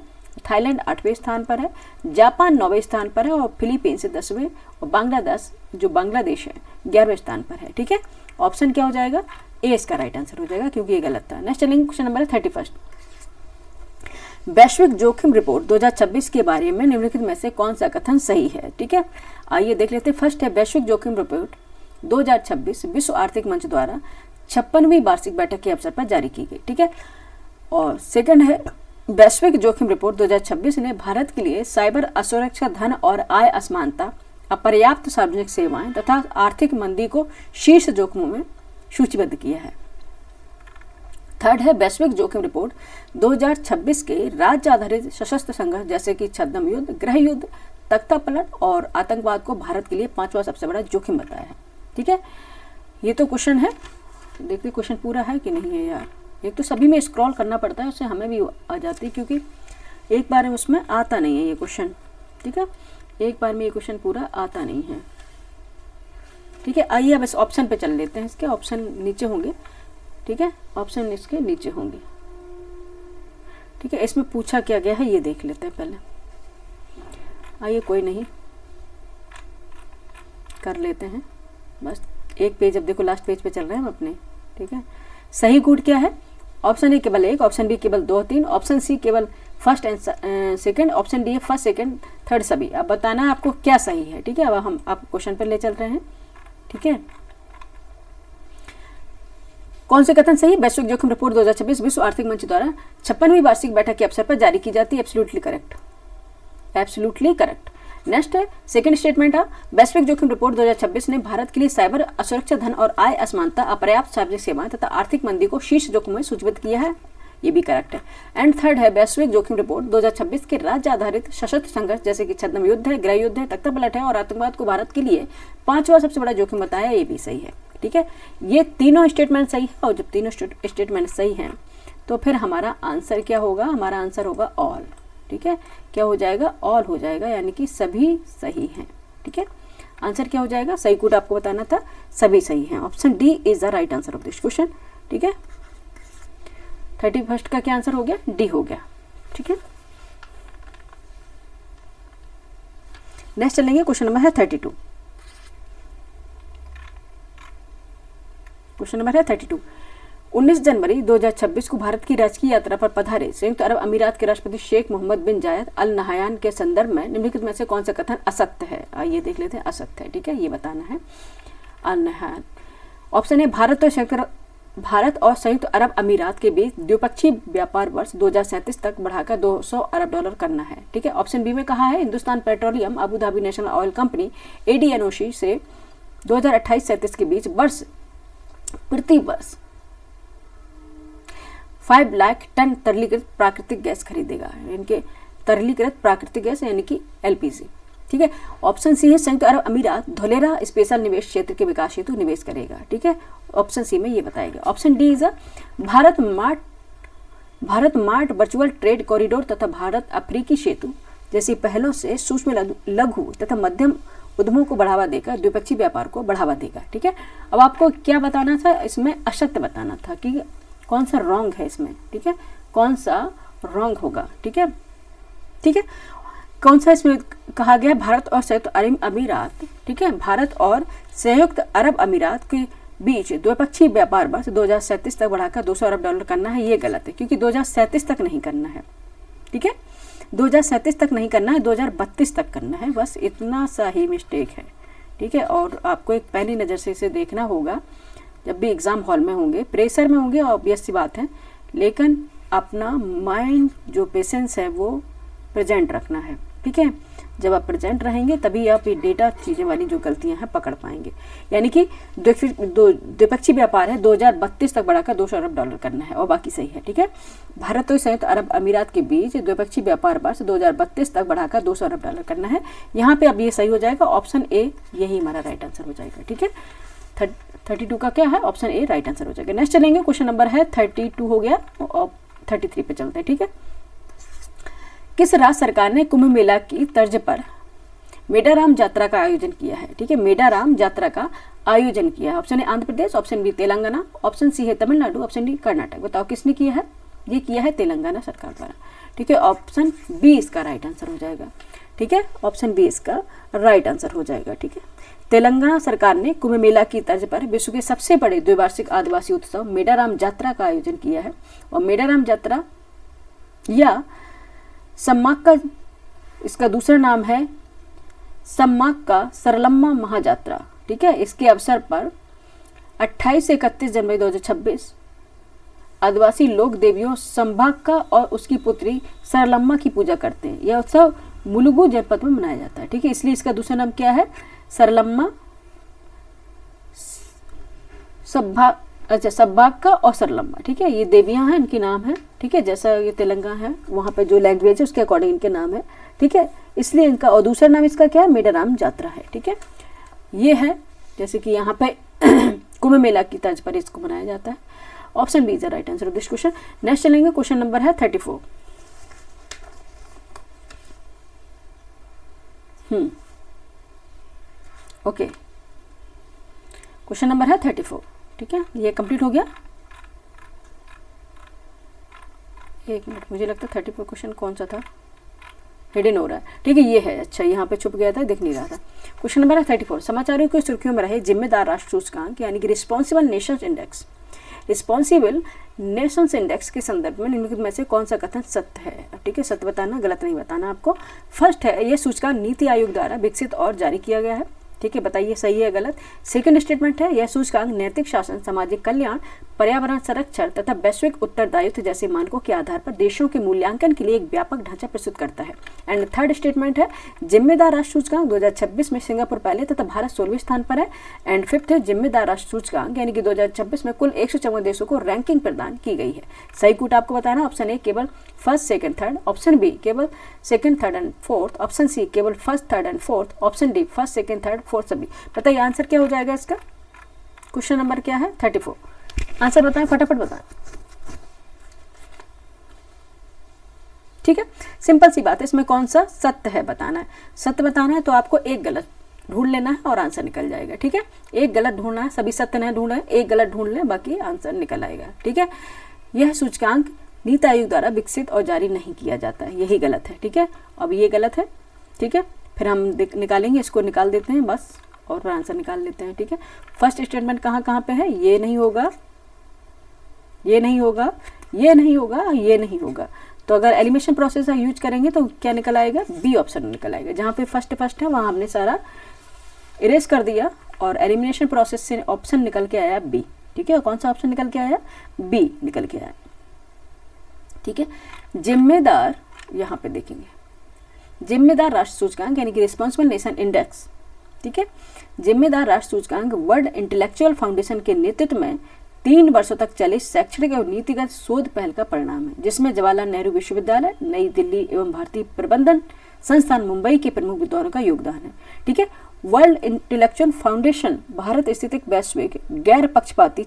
थाईलैंड 8वें स्थान पर है, जापान 9वें स्थान पर है और फिलीपींस 10वें और बांग्लादेश है 11वें स्थान पर है। ठीक है, ऑप्शन क्या हो जाएगा, ए इसका राइट आंसर हो जाएगा क्योंकि ये गलत था। नेक्स्ट चलेंगे, क्वेश्चन नंबर है 31। वैश्विक जोखिम रिपोर्ट 2026 के बारे में निम्नलिखित में से कौन सा कथन सही है। ठीक है, आइए देख लेते हैं। फर्स्ट है, वैश्विक जोखिम रिपोर्ट 2026 विश्व आर्थिक मंच द्वारा 56वीं वार्षिक बैठक के अवसर पर जारी की गई। ठीक है, और सेकंड है, वैश्विक जोखिम रिपोर्ट 2026 ने भारत के लिए साइबर असुरक्षा, धन और आय असमानता, अपर्याप्त सार्वजनिक सेवाएं तथा आर्थिक मंदी को शीर्ष जोखिमों में सूचीबद्ध किया है। थर्ड है वैश्विक जोखिम रिपोर्ट 2026 के राज्य आधारित सशस्त्र संघर्ष जैसे कि छद्म युद्ध, गृह युद्ध, तख्ता पलट और आतंकवाद को भारत के लिए 5वां सबसे बड़ा जोखिम बताया है। ठीक है, ये तो क्वेश्चन है, देखते क्वेश्चन पूरा है कि नहीं है यार। एक तो सभी में स्क्रॉल करना पड़ता है, उससे हमें भी आ जाती है, क्योंकि एक बार में उसमें आता नहीं है ये क्वेश्चन। ठीक है, एक बार में ये क्वेश्चन पूरा आता नहीं है। ठीक है, आइए अब इस ऑप्शन पे चल लेते हैं। इसके ऑप्शन नीचे होंगे। ठीक है, ऑप्शन इसके नीचे होंगे। ठीक है, इसमें पूछा क्या गया है ये देख लेते हैं पहले। आइए, कोई नहीं, कर लेते हैं बस एक पेज। अब देखो लास्ट पेज पे चल रहे हैं हम अपने। ठीक है, सही गुड क्या है? ऑप्शन ए केवल 1, ऑप्शन बी केवल 2 3, ऑप्शन सी केवल first and second, option D है फर्स्ट सेकंड थर्ड सभी। अब बताना है आपको क्या सही है। ठीक है, अब हम आप क्वेश्चन पर ले चल रहे हैं। ठीक है, कौन से कथन सही? वैश्विक जोखिम रिपोर्ट 2026 विश्व आर्थिक मंच द्वारा 56वीं वार्षिक बैठक के अवसर पर जारी की जाती है। Absolutely correct, absolutely correct. Next है सेकंड स्टेटमेंट है वैश्विक जोखिम रिपोर्ट 2026 ने भारत के लिए साइबर असुरक्षा, धन और आय असमानता, अपर्याप्त सार्वजनिक सेवाएं तथा आर्थिक मंदी को शीर्ष जोखिम में सूचीबद्ध किया है। ये भी करेक्ट है। एंड थर्ड है वैश्विक जोखिम रिपोर्ट 2026 के राज्य आधारित सशस्त्र संघर्ष जैसे कि छद्म युद्ध है, गृह युद्ध है, तख्ता पलट है और आतंकवाद को भारत के लिए 5वां सबसे बड़ा जोखिम बताया। ये भी सही है। ठीक है, ये तीनों स्टेटमेंट सही है। और जब तीनों स्टेटमेंट सही हैं तो फिर हमारा आंसर क्या होगा? हमारा आंसर होगा ऑल। ठीक है, क्या हो जाएगा? ऑल हो जाएगा, यानी कि सभी सही हैं। ठीक है, आंसर क्या हो जाएगा? सही कोड आपको बताना था, सभी सही हैं। Option D is the right answer of this question. ठीक है, 31 का क्या आंसर हो गया? डी हो गया। ठीक है, नेक्स्ट चलेंगे, क्वेश्चन नंबर है 32। क्वेश्चन नंबर है 32। 19 जनवरी 2026 को भारत की राजकीय यात्रा पर पधारे संयुक्त अरब अमीरात के राष्ट्रपति शेख मोहम्मद बिन जायद अल नहयान के संदर्भ में निम्नलिखित में से कौन सा कथन असत्य है? आइए देख लेते हैं। असत्य है। ठीक है, ये बताना है। Al Nahyan, option A Bharat और संयुक्त अरब अमीरात के बीच द्विपक्षीय व्यापार वर्ष 2037 तक बढ़ाकर $200 अरब करना है। ठीक है, ऑप्शन बी में कहा है Hindustan petroleum Abu Dhabi national oil company ADNOC से 2028-37 के बीच वर्ष प्रति वर्ष 5 लाख टन तरलीकृत प्राकृतिक गैस खरीदेगा। इनके तरलीकृत प्राकृतिक गैस यानी कि LPG। ठीक है, ऑप्शन सी है संयुक्त अरब अमीरात धोलेरा स्पेशल निवेश क्षेत्र के विकास हेतु निवेश करेगा। ठीक है, ऑप्शन सी में ये बताएगा। Option D is Bharat mart virtual trade corridor तथा भारत अफ्रीकी सेतु जैसी पहलों से सूक्ष्म लघु तथा मध्यम उद्यमों को बढ़ावा देकर द्विपक्षीय व्यापार को बढ़ावा देगा। ठीक है, अब आपको क्या बताना था? इसमें असत्य बताना था कि कौन सा रॉन्ग है इसमें। ठीक है, कौन सा रॉन्ग होगा? ठीक है, ठीक है, कौन सा इसमें कहा गया? भारत और संयुक्त अरब अमीरात। ठीक है, भारत और संयुक्त अरब अमीरात के बीच द्विपक्षीय व्यापार वर्ष 2037 तक बढ़ाकर $200 अरब करना है। ये गलत है, क्योंकि 2037 तक नहीं करना है। ठीक है, 2037 तक नहीं करना है, 2032 तक करना है। बस इतना सा ही मिस्टेक है। ठीक है, और आपको एक पहली नज़र से इसे देखना होगा। जब भी एग्ज़ाम हॉल में होंगे, प्रेशर में होंगे, ऑब्वियस सी बात है, लेकिन अपना माइंड जो पेशेंस है वो प्रेजेंट रखना है। ठीक है, जब आप प्रेजेंट रहेंगे तभी आप ये डेटा चीज़ें वाली जो गलतियां हैं पकड़ पाएंगे। यानी कि द्विपक्षीय व्यापार है 2032 तक बढ़ाकर $200 अरब करना है और बाकी सही है। ठीक है, भारत और संयुक्त अरब अमीरात के बीच द्विपक्षीय व्यापार वर्ष 2032 तक बढ़ाकर $200 अरब करना है। यहाँ पे अब ये सही हो जाएगा। ऑप्शन ए यही हमारा राइट आंसर हो जाएगा। ठीक है, 32 का क्या है? ऑप्शन ए राइट आंसर हो जाएगा। नेक्स्ट चलेंगे, क्वेश्चन नंबर है 32 हो गया और 33 पे चलते हैं। ठीक है, किस राज्य सरकार ने कुंभ मेला की तर्ज पर मेडाराम यात्रा का आयोजन किया है? ठीक है, मेडाराम यात्रा का आयोजन किया है। Option A Andhra Pradesh, option B Telangana, option C है तमिलनाडु, ऑप्शन डी कर्नाटक। बताओ किसने किया है? ये किया है तेलंगाना सरकार द्वारा। ठीक है, ऑप्शन बी इसका राइट आंसर हो जाएगा। ठीक है, ऑप्शन बी इसका राइट आंसर हो जाएगा। ठीक है, तेलंगाना सरकार ने कुंभ मेला की तर्ज पर विश्व के सबसे बड़े द्विवार्षिक आदिवासी उत्सव मेडाराम यात्रा का आयोजन किया है। और मेडाराम यात्रा या सम्माक्का, इसका दूसरा नाम है सम्माक्का सरलम्मा महायात्रा। ठीक है, इसके अवसर पर 28 से 31 जनवरी 2026 आदिवासी लोक देवियों सम्भाक्का और उसकी पुत्री सरलम्मा की पूजा करते हैं। यह उत्सव मुलुगु जनपद में मनाया जाता है। ठीक है, इसलिए इसका दूसरा नाम क्या है? सरलम्मा सब्बाका और सरलम्बा, ठीक है, ये देवियां हैं, इनके नाम है, ठीक है, जैसा ये तेलंगाना है वहाँ पे जो लैंग्वेज है उसके अकॉर्डिंग इनके नाम है, ठीक है, इसलिए इनका, और दूसरा नाम इसका क्या है, मेडाराम जात्रा है, ठीक है। ये है जैसे कि यहाँ पे कुंभ मेला की तर्ज पर इसको मनाया जाता है। Option B is the right answer of this question. Next चलेंगे, क्वेश्चन नंबर है 34। ओके, क्वेश्चन नंबर है 34, ठीक है, ये कंप्लीट हो गया। एक मिनट, मुझे लगता है 34 क्वेश्चन कौन सा था, हिडन हो रहा है, ठीक है, ये है, अच्छा यहाँ पे छुप गया था, दिख नहीं रहा था। क्वेश्चन नंबर है 34, समाचारों की सुर्खियों में रहे जिम्मेदार राष्ट्र सूचकांक यानी कि responsible Nations index. Responsible Nations index के संदर्भ में निम्नलिखित में से कौन सा कथन सत्य है, ठीक है, सत्य बताना, गलत नहीं बताना आपको। फर्स्ट है, यह सूचकांक नीति आयोग द्वारा विकसित और जारी किया गया है, ठीक है, बताइए सही है गलत। सेकंड स्टेटमेंट है, यह सूचकांक नैतिक शासन, सामाजिक कल्याण, पर्यावरण संरक्षण तथा वैश्विक उत्तरदायित्व जैसे मानकों के आधार पर देशों के मूल्यांकन के लिए एक व्यापक ढांचा प्रस्तुत करता है। एंड थर्ड स्टेटमेंट है, जिम्मेदार राष्ट्र सूचकांक 2026 में सिंगापुर पहले तथा भारत 16वें स्थान पर है। एंड फिफ्थ है, जिम्मेदार राष्ट्र सूचकांक यानी कि 2026 में कुल 154 देशों को रैंकिंग प्रदान की गई है। सही कूट आपको बताना, ऑप्शन ए केवल first second third, option B केवल second third and fourth, option C केवल first third and fourth, option D first second third fourth सभी। बताइए आंसर क्या हो जाएगा इसका। क्वेश्चन नंबर क्या है 34, आंसर बताएं, फटाफट बताएं, ठीक है, सिंपल सी बात है, इसमें कौन सा सत्य है बताना है। सत्य बताना है तो आपको एक गलत ढूंढ लेना है और आंसर निकल जाएगा, ठीक है, एक गलत ढूंढना है, सभी सत्य नहीं ढूंढना है, एक गलत ढूंढ लें बाकी आंसर निकल आएगा, ठीक है। यह सूचकांक नीति आयोग द्वारा विकसित और जारी नहीं किया जाता है, यही गलत है, ठीक है, अब ये गलत है, ठीक है, फिर हम निकालेंगे, इसको निकाल देते हैं बस और फिर आंसर निकाल लेते हैं, ठीक है। फर्स्ट स्टेटमेंट कहाँ कहाँ पे है, ये नहीं होगा, ये नहीं होगा, ये नहीं होगा, ये नहीं होगा, तो अगर एलिमिनेशन प्रोसेस का यूज करेंगे तो क्या निकल आएगा, बी ऑप्शन निकल आएगा। जहाँ पे फर्स्ट है वहाँ हमने सारा इरेज कर दिया और एलिमिनेशन प्रोसेस से ऑप्शन निकल के आया बी, ठीक है, कौन सा ऑप्शन निकल के आया, बी निकल के आया, ठीक है। जिम्मेदार, यहाँ पे देखेंगे, जिम्मेदार राष्ट्र सूचकांक यानी कि रिस्पॉन्सिबल नेशन इंडेक्स, ठीक है, जिम्मेदार राष्ट्र सूचकांक वर्ल्ड इंटेलेक्चुअल फाउंडेशन के नेतृत्व में 3 वर्षों तक चले शैक्षणिक और नीतिगत शोध पहल का परिणाम है, जिसमें जवाहरलाल नेहरू विश्वविद्यालय नई दिल्ली एवं भारतीय प्रबंधन संस्थान मुंबई के प्रमुख विद्वानों का योगदान है, ठीक है। वर्ल्ड इंटेलेक्चुअल फाउंडेशन भारत स्थित एक वैश्विक गैर पक्षपाती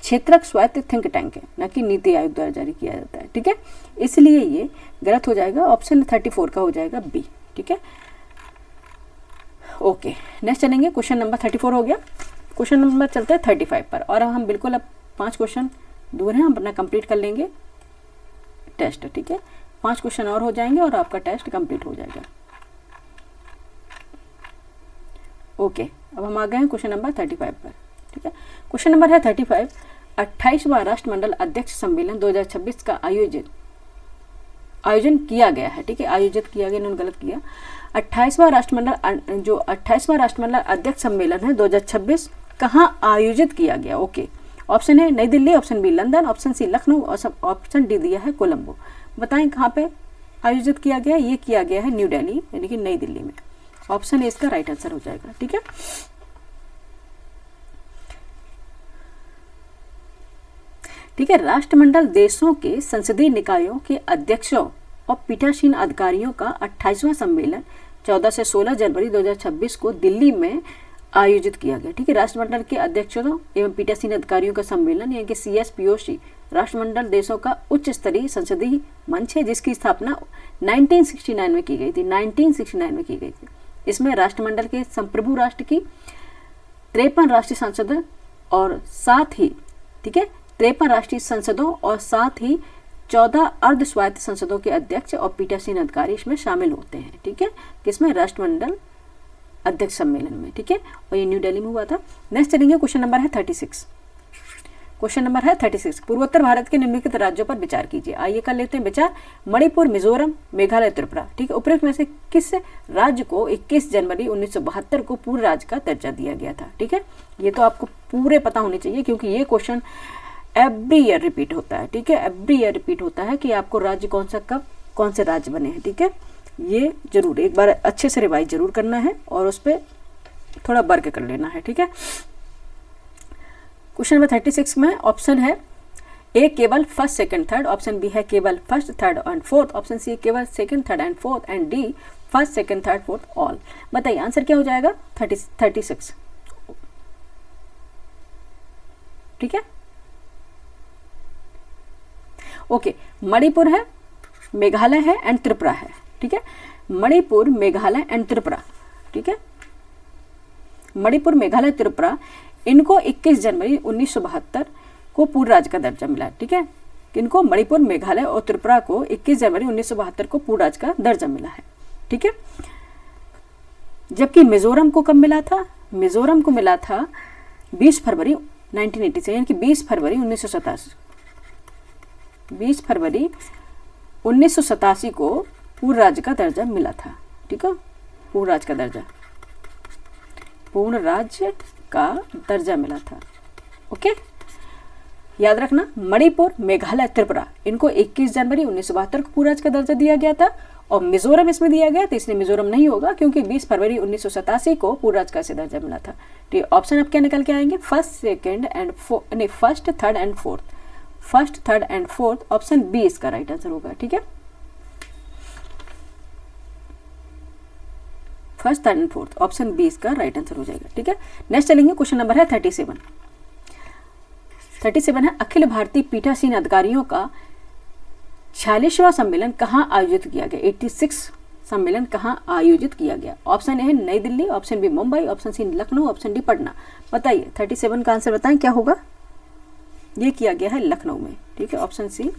क्षेत्रक स्वायत्त थिंक टैंक है, न कि नीति आयोग द्वारा जारी किया जाता है, ठीक है, इसलिए ये गलत हो जाएगा, ऑप्शन 34 का हो जाएगा बी, ठीक है। ओके, नेक्स्ट चलेंगे, क्वेश्चन नंबर 34 हो गया। क्वेश्चन नंबर चलते हैं 35 पर, और हम बिल्कुल अब 5 क्वेश्चन दूर हैं, हम अपना कंप्लीट कर लेंगे टेस्ट, ठीक है, 5 क्वेश्चन और हो जाएंगे और आपका टेस्ट कंप्लीट हो जाएगा। ओके, अब हम आ गए हैं क्वेश्चन नंबर 35 पर, ठीक है। क्वेश्चन नंबर है 35, 28वां राष्ट्रमंडल अध्यक्ष सम्मेलन 2026 का आयोजन किया गया है, ठीक है, आयोजित किया गया, इन्होंने गलत किया। 28वां राष्ट्रमंडल अध्यक्ष सम्मेलन है 2026 कहाँ आयोजित किया गया, ओके, ऑप्शन है New Delhi, option B London, option C Lucknow, option D दिया है कोलंबो। बताएं कहाँ पे आयोजित किया गया, ये किया गया है न्यू दिल्ली यानी कि नई दिल्ली में, ऑप्शन ए इसका राइट आंसर हो जाएगा, ठीक है। ठीक है, राष्ट्रमंडल देशों के संसदीय निकायों के अध्यक्षों और पीठासीन अधिकारियों का 28वां सम्मेलन 14 से 16 जनवरी 2026 को दिल्ली में आयोजित किया गया, ठीक है। राष्ट्रमंडल के अध्यक्षों एवं पीठासीन अधिकारियों का सम्मेलन यानी कि CSPOC राष्ट्रमंडल देशों का उच्च स्तरीय संसदीय मंच है, जिसकी स्थापना 1969 में की गई थी, 1969 में की गई थी। इसमें राष्ट्रमंडल के संप्रभु राष्ट्र की 53 राष्ट्रीय संसदों और साथ ही, ठीक है, 53 राष्ट्रीय संसदों और साथ ही 14 अर्ध स्वायत्त संसदों के अध्यक्ष और पीठासीन अधिकारी इसमें शामिल होते हैं, ठीक है, किसमें, राष्ट्रमंडल अध्यक्ष सम्मेलन में, ठीक है, और ये न्यू दिल्ली में हुआ था। नेक्स्ट चलेंगे, क्वेश्चन नंबर है 36। क्वेश्चन नंबर है 36, पूर्वोत्तर भारत के निम्नलिखित राज्यों पर विचार कीजिए। आइए कर लेते हैं विचार, मणिपुर, मिजोरम, मेघालय, त्रिपुरा, ठीक है। उपरोक्त में से किस राज्य को 21 जनवरी 1972 को पूर्व राज्य का दर्जा दिया गया था, ठीक है। ये तो आपको पूरे पता होने चाहिए क्योंकि ये क्वेश्चन एवरी ईयर रिपीट होता है, ठीक है, एवरी ईयर रिपीट होता है कि आपको राज्य कौन सा कब कौन से राज्य बने हैं, ठीक है। ये जरूर एक बार अच्छे से रिवाइज जरूर करना है और उस पर थोड़ा वर्क कर लेना है, ठीक है। क्वेश्चन नंबर 36 में ऑप्शन है ए केवल first second third, option B है केवल first third and fourth, option C केवल second third and fourth, and D first second third fourth all. बताइए आंसर क्या हो जाएगा? 36। ठीक है, ओके। मणिपुर है, मेघालय है एंड त्रिपुरा है। ठीक है, मणिपुर, मेघालय एंड त्रिपुरा। ठीक है, मणिपुर, मेघालय, त्रिपुरा, इनको 21 जनवरी 1972 को पूर्ण राज्य का दर्जा मिला। ठीक है, इनको मणिपुर, मेघालय और त्रिपुरा को 21 जनवरी 1972 को पूर्ण राज्य का दर्जा मिला है। ठीक है, जबकि मिजोरम को कब मिला था? मिजोरम को मिला था 20 फरवरी 1987, यानी कि 20 फरवरी 1987। 20 फरवरी 1987 को पूर्ण राज्य का दर्जा मिला था। ठीक है, पूर्ण राज्य का दर्जा, पूर्ण राज्य का दर्जा मिला था। ओके, याद रखना, मणिपुर, मेघालय, त्रिपुरा, इनको 21 जनवरी 1972 को पूर्ण राज्य का दर्जा दिया गया था, और मिजोरम इसमें दिया गया था, इसलिए मिजोरम नहीं होगा क्योंकि 20 फरवरी 1987 को पूर्ण राज्य का से दर्जा मिला था। ठीक, ऑप्शन अब क्या निकल के आएंगे? फर्स्ट, सेकंड एंड फोर्थ, नहीं, first, third and fourth. First, third and fourth, option B इसका राइट आंसर होगा। ठीक है, first, third and fourth, option B इसका राइट आंसर हो जाएगा। ठीक है, नेक्स्ट चलेंगे, क्वेश्चन नंबर है 37। 37 है अखिल भारतीय पीठासीन अधिकारियों का 46वां सम्मेलन कहाँ आयोजित किया गया? 86 सम्मेलन कहाँ आयोजित किया गया? ऑप्शन ए है New Delhi, option B Mumbai, option C Lucknow, option D Patna. बताइए 37 का आंसर बताएं क्या होगा? ये किया गया है लखनऊ में। ठीक है, ऑप्शन सी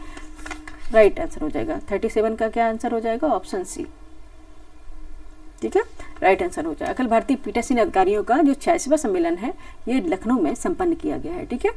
राइट आंसर हो जाएगा। 37 का क्या आंसर हो जाएगा? Option C. ठीक है, राइट आंसर हो जाएगा। अखिल भारतीय पीठासीन अधिकारियों का जो 86वां सम्मेलन है ये लखनऊ में संपन्न किया गया है। ठीक है,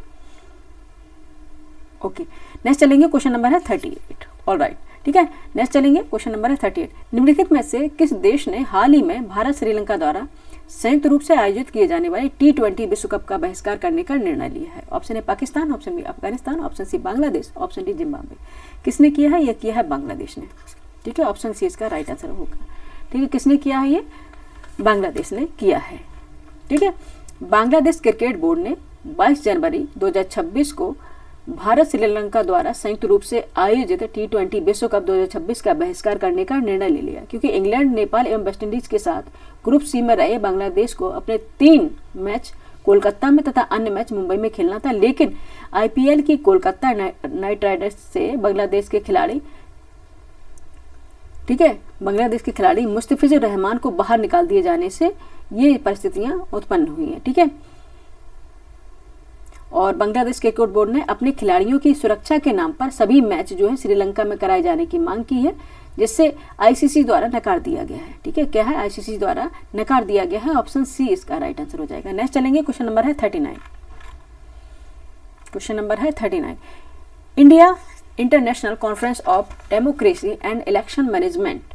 ओके। नेक्स्ट चलेंगे, क्वेश्चन नंबर है 38। ऑल राइट, ठीक है, नेक्स्ट चलेंगे, क्वेश्चन नंबर है 38। निम्नलिखित में से किस देश ने हाल ही में भारत श्रीलंका द्वारा संयुक्त रूप से आयोजित किए जाने वाले T20 विश्व कप का बहिष्कार करने का निर्णय लिया है? Option A Pakistan, option B Afghanistan, option C Bangladesh, option D Zimbabwe. किसने किया है? ये किया है बांग्लादेश ने। ठीक है, ऑप्शन सी इसका राइट आंसर होगा। ठीक है, किसने किया है? ये बांग्लादेश ने किया है। ठीक है, बांग्लादेश क्रिकेट बोर्ड ने 22 जनवरी 2026 को भारत श्रीलंका द्वारा संयुक्त रूप से आयोजित T20 विश्व कप 2026 का बहिष्कार करने का निर्णय ले लिया, क्योंकि इंग्लैंड, नेपाल एवं वेस्टइंडीज के साथ ग्रुप सी में रहे बांग्लादेश को अपने 3 मैच कोलकाता में तथा अन्य मैच मुंबई में खेलना था। लेकिन IPL की कोलकाता नाइट राइडर्स से बांग्लादेश के खिलाड़ी, ठीक है, बांग्लादेश के खिलाड़ी मुस्तफिजुर रहमान को बाहर निकाल दिए जाने से ये परिस्थितियां उत्पन्न हुई हैं। ठीक है, और बांग्लादेश क्रिकेट बोर्ड ने अपने खिलाड़ियों की सुरक्षा के नाम पर सभी मैच जो है श्रीलंका में कराए जाने की मांग की है, जिससे ICC द्वारा नकार दिया गया है। ठीक है, क्या है? ICC द्वारा नकार दिया गया है। ऑप्शन सी इसका राइट आंसर हो जाएगा। नेक्स्ट चलेंगे, क्वेश्चन नंबर है 39। क्वेश्चन नंबर है 39। India international conference of democracy and election management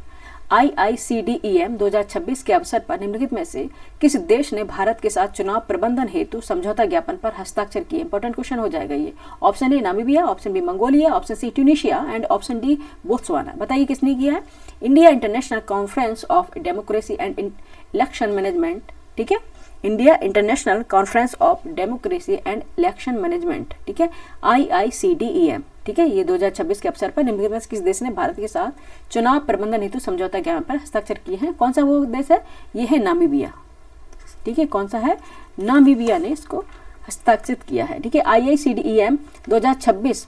IICDEM 2026 के अवसर पर निम्नलिखित में से किस देश ने भारत के साथ चुनाव प्रबंधन हेतु समझौता ज्ञापन पर हस्ताक्षर किए? इंपॉर्टेंट क्वेश्चन हो जाएगा ये। Option A Namibia, option B Mongolia, option C Tunisia and option D Botswana. बताइए किसने किया है? India international conference of democracy and election management. ठीक है, India international conference of democracy and election management. ठीक है, IICDEM। ठीक है, ये 2026 के अवसर पर निम्नलिखित में किस देश ने भारत के साथ चुनाव प्रबंधन हेतु समझौता ज्ञापन पर हस्ताक्षर किए हैं? कौन सा वो देश है? ये है नामीबिया। ठीक है, कौन सा है? नामीबिया ने इसको हस्ताक्षरित किया है। ठीक है, IICDEM 2026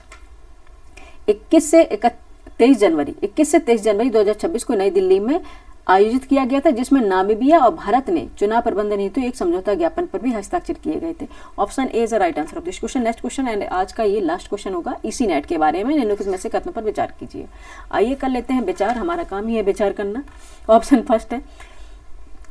21 से 23 जनवरी 2026 को नई दिल्ली में आयोजित किया गया था, जिसमें नामीबिया और भारत ने चुनाव प्रबंधन हेतु एक समझौता ज्ञापन पर भी हस्ताक्षर किए गए थे। Option A is the right answer of this question. Next question and आज का ये लास्ट क्वेश्चन होगा इसी नेट के बारे में। निम्नलिखित में से कथनों पर विचार कीजिए। आइए कर लेते हैं विचार, हमारा काम ही है विचार करना। ऑप्शन फर्स्ट है,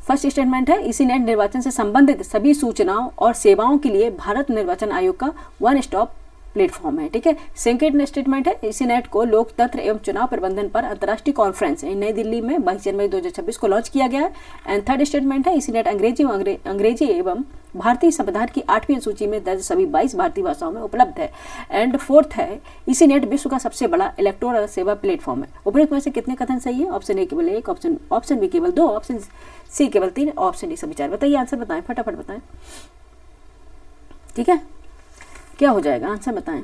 फर्स्ट स्टेटमेंट है इसी नेट निर्वाचन से संबंधित सभी सूचनाओं और सेवाओं के लिए भारत निर्वाचन आयोग का वन स्टॉप प्लेटफॉर्म है। ठीक है, सेकंड स्टेटमेंट है इसी नेट को लोकतंत्र एवं चुनाव प्रबंधन पर अंतर्राष्ट्रीय कॉन्फ्रेंस नई दिल्ली में 22 जनवरी 2026 को लॉन्च किया गया है। एंड थर्ड स्टेटमेंट है इसी नेट अंग्रेजी एवं भारतीय संविधान की 8वीं सूची में दर्ज सभी 22 भारतीय भाषाओं में उपलब्ध है। एंड फोर्थ है इसी नेट विश्व का सबसे बड़ा इलेक्टोरल सेवा प्लेटफॉर्म है। उपरोक्त में से कितने कथन सही है? ऑप्शन ए केवल 1, ऑप्शन बी केवल 2, ऑप्शन सी केवल 3, ऑप्शन डी सभी 4। बताइए आंसर बताएं, फटाफट बताएं। ठीक है, क्या हो जाएगा, आंसर बताएं।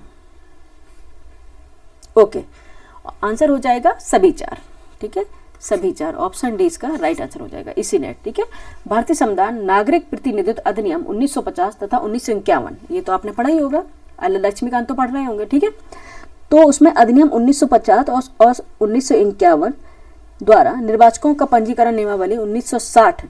ओके, आंसर हो जाएगा सभी चार, ठीक है, सभी चार, ऑप्शन डी इसका राइट आंसर हो जाएगा, इसी नेट, ठीक है। भारतीय संविधान नागरिक प्रतिनिधित्व अधिनियम 1950 तथा 1951, ये तो आपने पढ़ा ही होगा, लक्ष्मीकांत तो पढ़ रहे होंगे, ठीक है। तो उसमें अधिनियम 1950 और 1951 द्वारा निर्वाचकों का पंजीकरण नियमावली 1960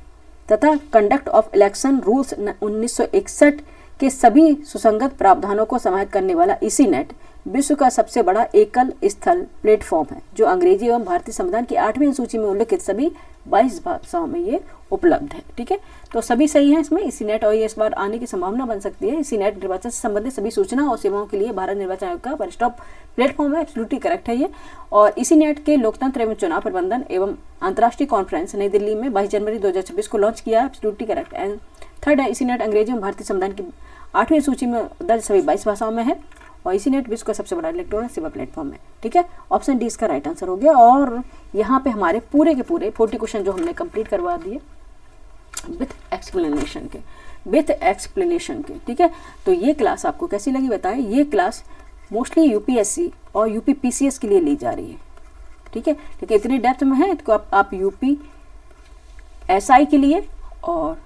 तथा कंडक्ट ऑफ इलेक्शन रूल्स 1961 के सभी सुसंगत प्रावधानों को समाहित करने वाला इसी नेट विश्व का सबसे बड़ा एकल स्थल प्लेटफॉर्म है, जो अंग्रेजी एवं भारतीय संविधान की 8वीं अनुसूची में उल्लिखित सभी 22 भाषाओं में ये उपलब्ध है, ठीक है। तो सभी सही है इसमें, इसी नेट और ये इस बार आने की संभावना बन सकती है। इसी नेट निर्वाचन से संबंधित सभी सूचना और सेवाओं के लिए भारत निर्वाचन आयोग का वन स्टॉप प्लेटफॉर्म है, एब्सोल्युटली करेक्ट है ये। और इसी नेट के लोकतंत्र एवं चुनाव प्रबंधन एवं अंतर्राष्ट्रीय कॉन्फ्रेंस नई दिल्ली में 22 जनवरी 2026 को लॉन्च किया है, एब्सोल्युटली करेक्ट। एंड थर्ड है, इसी नेट अंग्रेजी एवं भारतीय संविधान की 8वीं सूची में दर्ज सभी 22 भाषाओं में है, और इसी नेट विश्व का सबसे बड़ा इलेक्ट्रॉनिक सेवा प्लेटफॉर्म है, ठीक है। ऑप्शन डी इसका राइट आंसर हो गया। और यहाँ पे हमारे पूरे के पूरे 40 क्वेश्चन जो हमने कंप्लीट करवा दिए विथ एक्सप्लेनेशन के, ठीक है। तो ये क्लास आपको कैसी लगी बताएं। ये क्लास मोस्टली यूपीएससी और यूपीपीसीएस के लिए ली जा रही है, ठीक है, ठीक है। इतनी डेप्थ में है तो आप यूपीएसआई के लिए और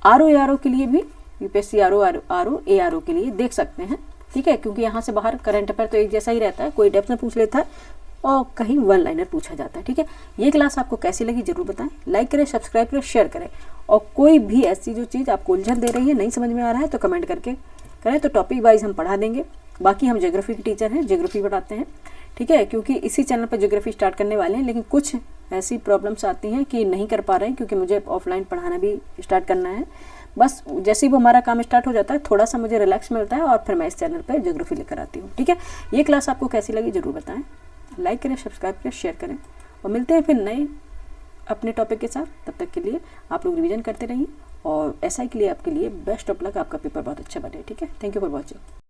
आरओ के लिए भी, यूपीएससी आरओ एआरओ के लिए देख सकते हैं, ठीक है, क्योंकि यहाँ से बाहर करंट अफेयर तो एक जैसा ही रहता है, कोई डेप्थ में पूछ लेता है और कहीं वन लाइनर पूछा जाता है, ठीक है। ये क्लास आपको कैसी लगी जरूर बताएं, लाइक करें, सब्सक्राइब करें, शेयर करें, और कोई भी ऐसी जो चीज़ आपको उलझन दे रही है, नहीं समझ में आ रहा है तो कमेंट करके करें, तो टॉपिक वाइज हम पढ़ा देंगे। बाकी हम ज्योग्राफी के टीचर हैं, ज्योग्राफी पढ़ाते हैं, ठीक है, क्योंकि इसी चैनल पर ज्योग्राफी स्टार्ट करने वाले हैं, लेकिन कुछ ऐसी प्रॉब्लम्स आती हैं कि नहीं कर पा रहे हैं, क्योंकि मुझे ऑफलाइन पढ़ाना भी स्टार्ट करना है। बस जैसे ही वो हमारा काम स्टार्ट हो जाता है थोड़ा सा मुझे रिलैक्स मिलता है, और फिर मैं इस चैनल पर ज्योग्राफी लेकर आती हूँ, ठीक है। ये क्लास आपको कैसी लगी जरूर बताएं, लाइक करें, सब्सक्राइब करें, शेयर करें, और मिलते हैं फिर नए अपने टॉपिक के साथ। तब तक के लिए आप लोग रिवीजन करते रहिए, और एसआई के लिए आपके लिए बेस्ट ऑफ लक, आपका पेपर बहुत अच्छा बने, ठीक है। Thank you for watching.